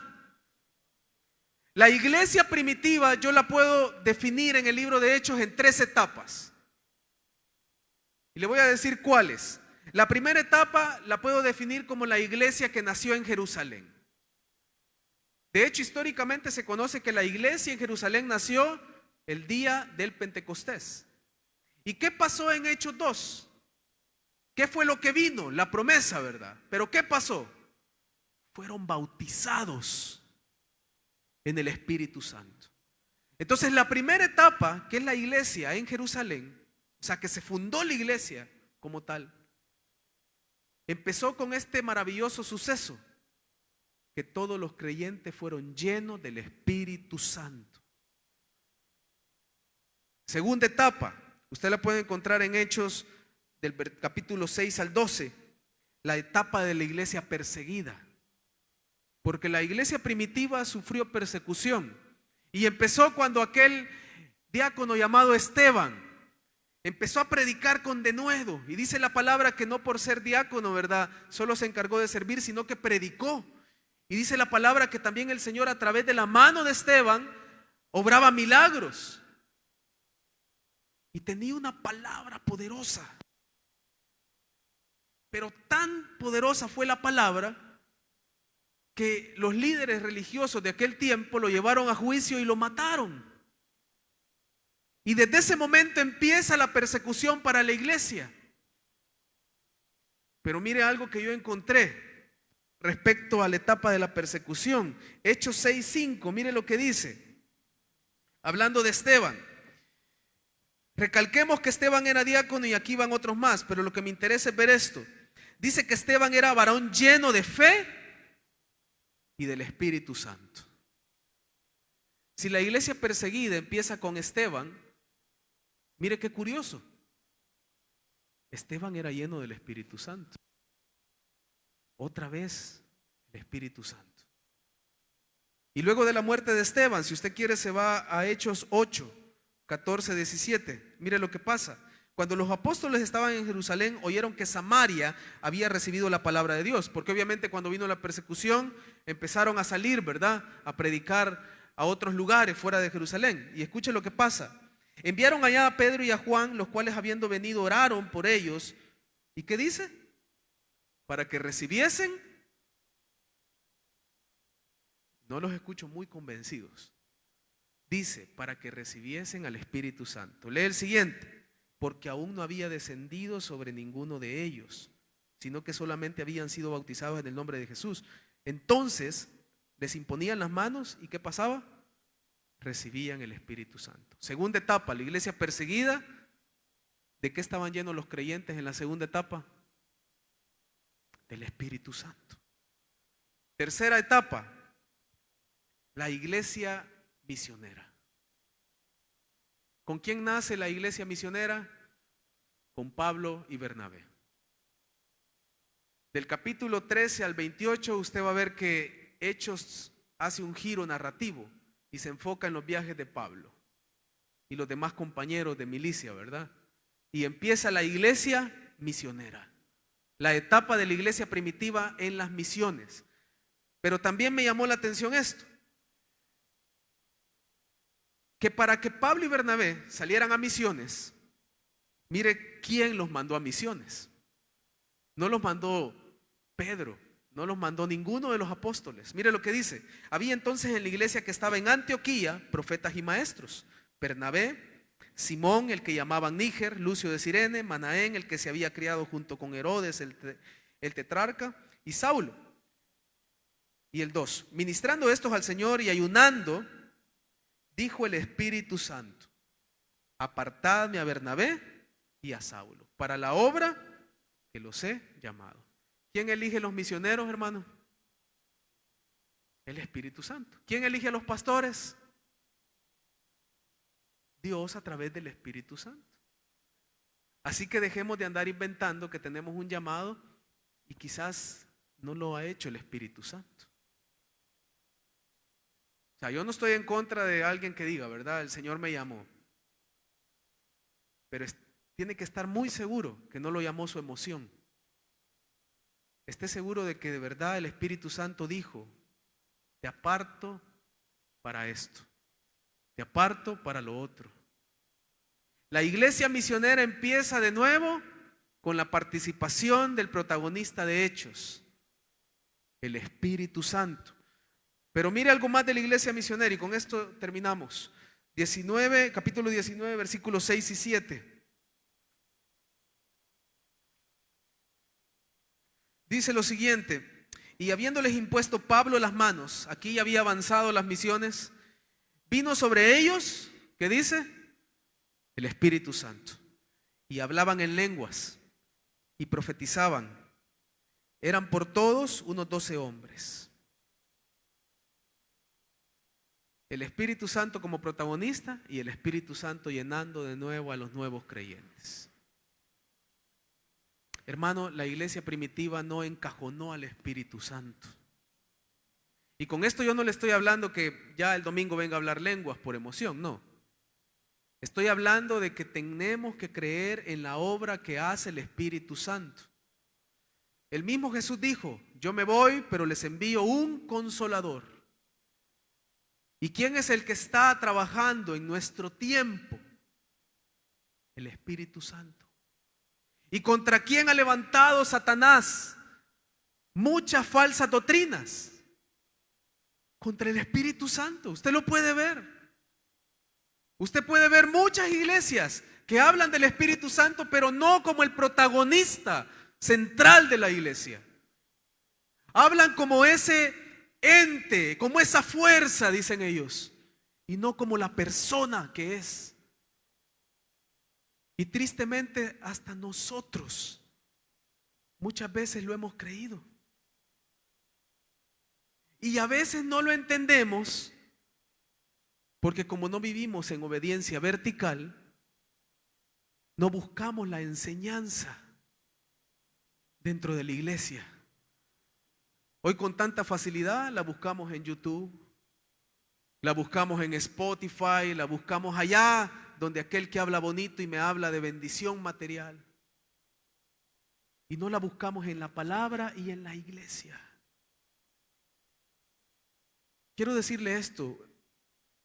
La iglesia primitiva yo la puedo definir en el libro de Hechos en 3 etapas. Y le voy a decir cuáles. La primera etapa la puedo definir como la iglesia que nació en Jerusalén. De hecho, históricamente se conoce que la iglesia en Jerusalén nació el día del Pentecostés. ¿Y qué pasó en Hechos 2? ¿Qué fue lo que vino? La promesa, ¿verdad? Pero ¿qué pasó? Fueron bautizados en el Espíritu Santo. Entonces la primera etapa, que es la iglesia en Jerusalén, o sea que se fundó la iglesia como tal, empezó con este maravilloso suceso, que todos los creyentes fueron llenos del Espíritu Santo. Segunda etapa, usted la puede encontrar en Hechos del capítulo 6 al 12, la etapa de la iglesia perseguida. porque la iglesia primitiva sufrió persecución. Y empezó cuando aquel diácono llamado Esteban empezó a predicar con denuedo. Y dice la palabra que no por ser diácono, ¿verdad?, solo se encargó de servir, sino que predicó. Y dice la palabra que también el Señor, a través de la mano de Esteban, obraba milagros. Y tenía una palabra poderosa. Pero tan poderosa fue la palabra que los líderes religiosos de aquel tiempo lo llevaron a juicio y lo mataron. Y desde ese momento empieza la persecución para la iglesia. Pero mire algo que yo encontré respecto a la etapa de la persecución. Hechos 6:5, mire lo que dice, hablando de Esteban. Recalquemos que Esteban era diácono y aquí van otros más, pero lo que me interesa es ver esto. Dice que Esteban era varón lleno de fe y del Espíritu Santo. Si la iglesia perseguida empieza con Esteban, mire qué curioso. Esteban era lleno del Espíritu Santo. Otra vez el Espíritu Santo. Y luego de la muerte de Esteban, si usted quiere, se va a Hechos 8, 14, 17. Mire lo que pasa. Cuando los apóstoles estaban en Jerusalén, oyeron que Samaria había recibido la palabra de Dios, porque obviamente cuando vino la persecución empezaron a salir, ¿verdad?, a predicar a otros lugares fuera de Jerusalén. Y escuche lo que pasa. Enviaron allá a Pedro y a Juan, los cuales, habiendo venido, oraron por ellos. ¿Y qué dice? Para que recibiesen. No los escucho muy convencidos. Dice, para que recibiesen al Espíritu Santo. Lee el siguiente. Porque aún no había descendido sobre ninguno de ellos, sino que solamente habían sido bautizados en el nombre de Jesús. Entonces les imponían las manos y ¿qué pasaba? Recibían el Espíritu Santo. Segunda etapa, la iglesia perseguida. ¿De qué estaban llenos los creyentes en la segunda etapa? Del Espíritu Santo. Tercera etapa, la iglesia misionera. ¿Con quién nace la iglesia misionera? Con Pablo y Bernabé. Del capítulo 13 al 28 usted va a ver que Hechos hace un giro narrativo y se enfoca en los viajes de Pablo y los demás compañeros de milicia, ¿verdad? Y empieza la iglesia misionera, la etapa de la iglesia primitiva en las misiones. Pero también me llamó la atención esto, que para que Pablo y Bernabé salieran a misiones, mire quién los mandó a misiones. No los mandó Pedro, no los mandó ninguno de los apóstoles. Mire lo que dice. Había entonces en la iglesia que estaba en Antioquía profetas y maestros: Bernabé, Simón, el que llamaban Níger, Lucio de Cirene, Manaén, el que se había criado junto con Herodes, el tetrarca, y Saulo. Y el 2, ministrando estos al Señor y ayunando, dijo el Espíritu Santo: apartadme a Bernabé y a Saulo para la obra que los he llamado. ¿Quién elige los misioneros, hermano? El Espíritu Santo. ¿Quién elige a los pastores? Dios, a través del Espíritu Santo. Así que dejemos de andar inventando que tenemos un llamado y quizás no lo ha hecho el Espíritu Santo. O sea, yo no estoy en contra de alguien que diga, ¿verdad?, el Señor me llamó. Pero tiene que estar muy seguro que no lo llamó su emoción. Esté seguro de que de verdad el Espíritu Santo dijo: te aparto para esto, te aparto para lo otro. La iglesia misionera empieza de nuevo con la participación del protagonista de Hechos, el Espíritu Santo. Pero mire algo más de la iglesia misionera y con esto terminamos. Capítulo 19, versículos 6 y 7. Dice lo siguiente: y habiéndoles impuesto Pablo las manos, aquí ya había avanzado las misiones, vino sobre ellos, ¿qué dice? El Espíritu Santo. Y hablaban en lenguas y profetizaban. Eran por todos unos 12 hombres. El Espíritu Santo como protagonista y el Espíritu Santo llenando de nuevo a los nuevos creyentes. Hermano, la iglesia primitiva no encajonó al Espíritu Santo. Y con esto yo no le estoy hablando que ya el domingo venga a hablar lenguas por emoción, no. Estoy hablando de que tenemos que creer en la obra que hace el Espíritu Santo. El mismo Jesús dijo, yo me voy, pero les envío un consolador. ¿Y quién es el que está trabajando en nuestro tiempo? El Espíritu Santo. ¿Y contra quién ha levantado Satanás muchas falsas doctrinas? Contra el Espíritu Santo. Usted lo puede ver. Usted puede ver muchas iglesias que hablan del Espíritu Santo, pero no como el protagonista central de la iglesia. Hablan como ese ente, como esa fuerza, dicen ellos, y no como la persona que es. Y tristemente hasta nosotros muchas veces lo hemos creído. Y a veces no lo entendemos porque como no vivimos en obediencia vertical, no buscamos la enseñanza dentro de la iglesia. Hoy con tanta facilidad la buscamos en YouTube, la buscamos en Spotify, la buscamos allá donde aquel que habla bonito y me habla de bendición material. Y no la buscamos en la palabra y en la iglesia. Quiero decirle esto,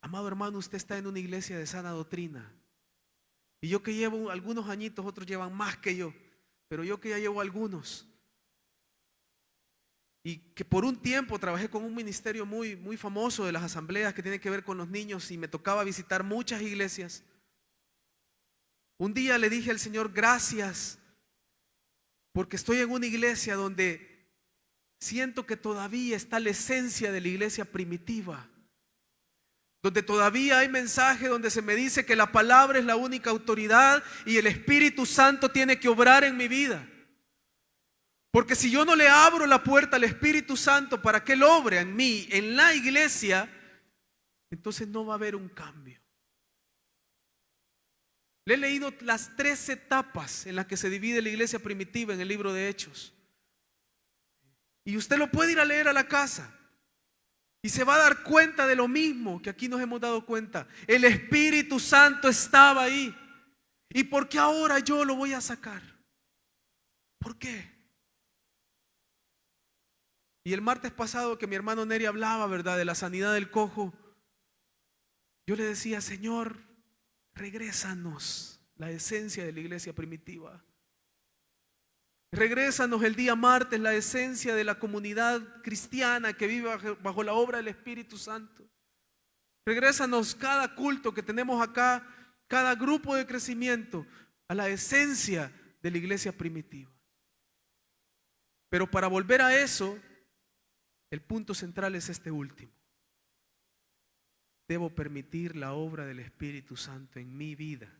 amado hermano, usted está en una iglesia de sana doctrina. Y yo que llevo algunos añitos, otros llevan más que yo, pero yo que ya llevo algunos. Y que por un tiempo trabajé con un ministerio muy famoso de las asambleas que tiene que ver con los niños y me tocaba visitar muchas iglesias. Un día le dije al Señor, gracias, porque estoy en una iglesia donde siento que todavía está la esencia de la iglesia primitiva. Donde todavía hay mensaje donde se me dice que la palabra es la única autoridad y el Espíritu Santo tiene que obrar en mi vida. Porque si yo no le abro la puerta al Espíritu Santo para que Él obre en mí, en la iglesia, entonces no va a haber un cambio. Le he leído las 3 etapas en las que se divide la iglesia primitiva en el libro de Hechos. Y usted lo puede ir a leer a la casa. Y se va a dar cuenta de lo mismo que aquí nos hemos dado cuenta. El Espíritu Santo estaba ahí. ¿Y por qué ahora yo lo voy a sacar? ¿Por qué? Y el martes pasado que mi hermano Neri hablaba, ¿verdad?, de la sanidad del cojo, yo le decía, Señor, regrésanos la esencia de la iglesia primitiva. Regrésanos el día martes la esencia de la comunidad cristiana que vive bajo la obra del Espíritu Santo. Regrésanos cada culto que tenemos acá, cada grupo de crecimiento, a la esencia de la iglesia primitiva. Pero para volver a eso, el punto central es este último. Debo permitir la obra del Espíritu Santo en mi vida.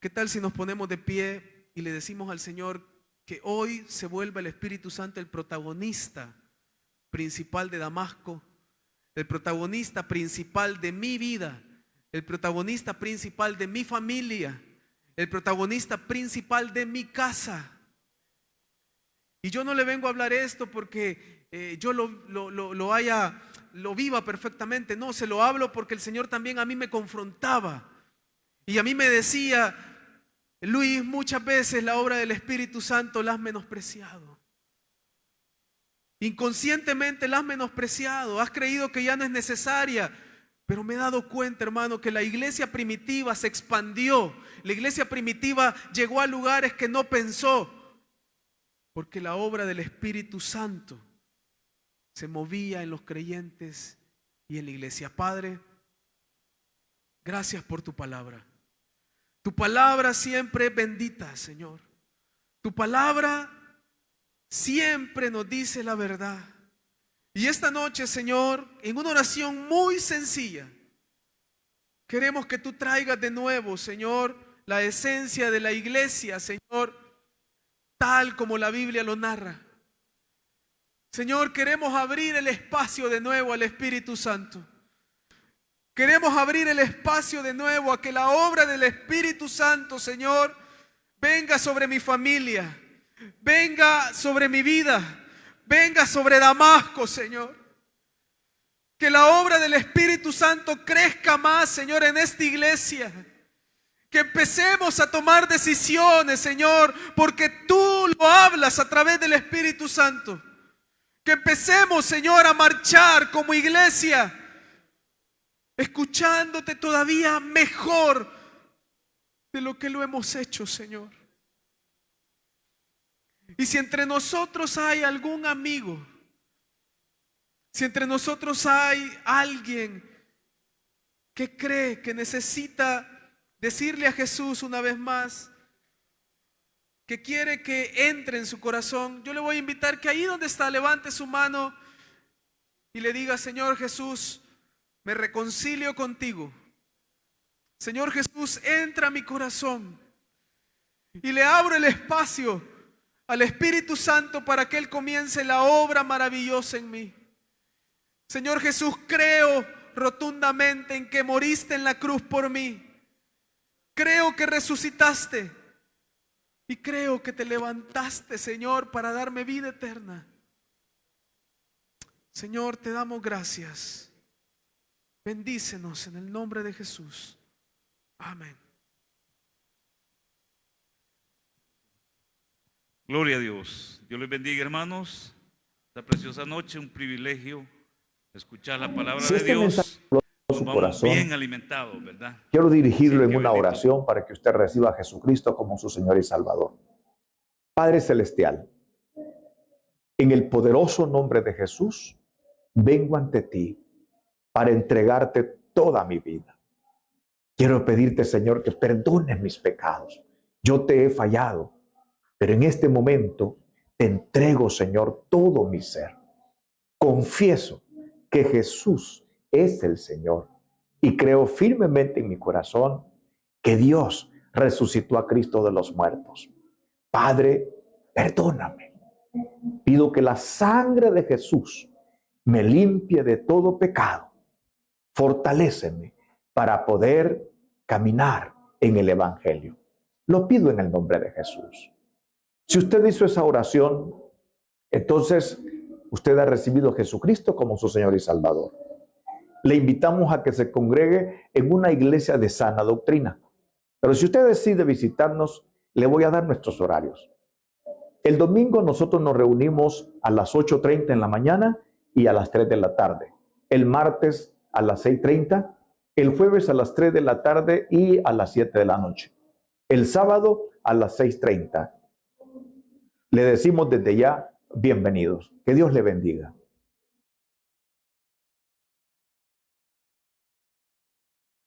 ¿Qué tal si nos ponemos de pie y le decimos al Señor que hoy se vuelva el Espíritu Santo el protagonista principal de Damasco, el protagonista principal de mi vida, el protagonista principal de mi familia, el protagonista principal de mi casa? Y yo no le vengo a hablar esto porque yo lo viva perfectamente, no, se lo hablo porque el Señor también a mí me confrontaba y a mí me decía, Luis, muchas veces la obra del Espíritu Santo la has menospreciado. Inconscientemente la has menospreciado, has creído que ya no es necesaria, pero me he dado cuenta, hermano, que la iglesia primitiva se expandió, la iglesia primitiva llegó a lugares que no pensó, porque la obra del Espíritu Santo se movía en los creyentes y en la iglesia. Padre, gracias por tu palabra. Tu palabra siempre es bendita, Señor. Tu palabra siempre nos dice la verdad. Y esta noche, Señor, en una oración muy sencilla, queremos que tú traigas de nuevo, Señor, la esencia de la iglesia, Señor, tal como la Biblia lo narra. Señor, queremos abrir el espacio de nuevo al Espíritu Santo. Queremos abrir el espacio de nuevo a que la obra del Espíritu Santo, Señor, venga sobre mi familia, venga sobre mi vida, venga sobre Damasco, Señor. Que la obra del Espíritu Santo crezca más, Señor, en esta iglesia. Que empecemos a tomar decisiones, Señor, porque tú lo hablas a través del Espíritu Santo. Que empecemos, Señor, a marchar como iglesia, escuchándote todavía mejor de lo que lo hemos hecho, Señor. Y si entre nosotros hay algún amigo, si entre nosotros hay alguien que cree que necesita decirle a Jesús una vez más, que quiere que entre en su corazón, yo le voy a invitar que ahí donde está levante su mano y le diga: Señor Jesús, me reconcilio contigo. Señor Jesús, entra a mi corazón y le abro el espacio al Espíritu Santo para que Él comience la obra maravillosa en mí. Señor Jesús, creo rotundamente en que moriste en la cruz por mí. Creo que resucitaste y creo que te levantaste, Señor, para darme vida eterna. Señor, te damos gracias. Bendícenos en el nombre de Jesús. Amén. Gloria a Dios. Dios les bendiga, hermanos. Esta preciosa noche, un privilegio escuchar la palabra Si de este mensaje Dios. habló a Nos su vamos corazón, bien alimentados, ¿verdad? quiero dirigirlo Sí, en qué una bendito. oración para que usted reciba a Jesucristo como su Señor y Salvador. Padre Celestial, en el poderoso nombre de Jesús, vengo ante ti para entregarte toda mi vida. Quiero pedirte, Señor, que perdones mis pecados. Yo te he fallado, pero en este momento te entrego, Señor, todo mi ser. Confieso que Jesús es el Señor y creo firmemente en mi corazón que Dios resucitó a Cristo de los muertos. Padre, perdóname. Pido que la sangre de Jesús me limpie de todo pecado. Fortaléceme para poder caminar en el Evangelio. Lo pido en el nombre de Jesús. Si usted hizo esa oración, entonces usted ha recibido a Jesucristo como su Señor y Salvador. Le invitamos a que se congregue en una iglesia de sana doctrina. Pero si usted decide visitarnos, le voy a dar nuestros horarios. El domingo nosotros nos reunimos a las 8:30 en la mañana y a las 3 de la tarde. El martes a las 6:30, el jueves a las 3 de la tarde y a las 7 de la noche. El sábado a las 6:30. Le decimos desde ya, bienvenidos. Que Dios le bendiga.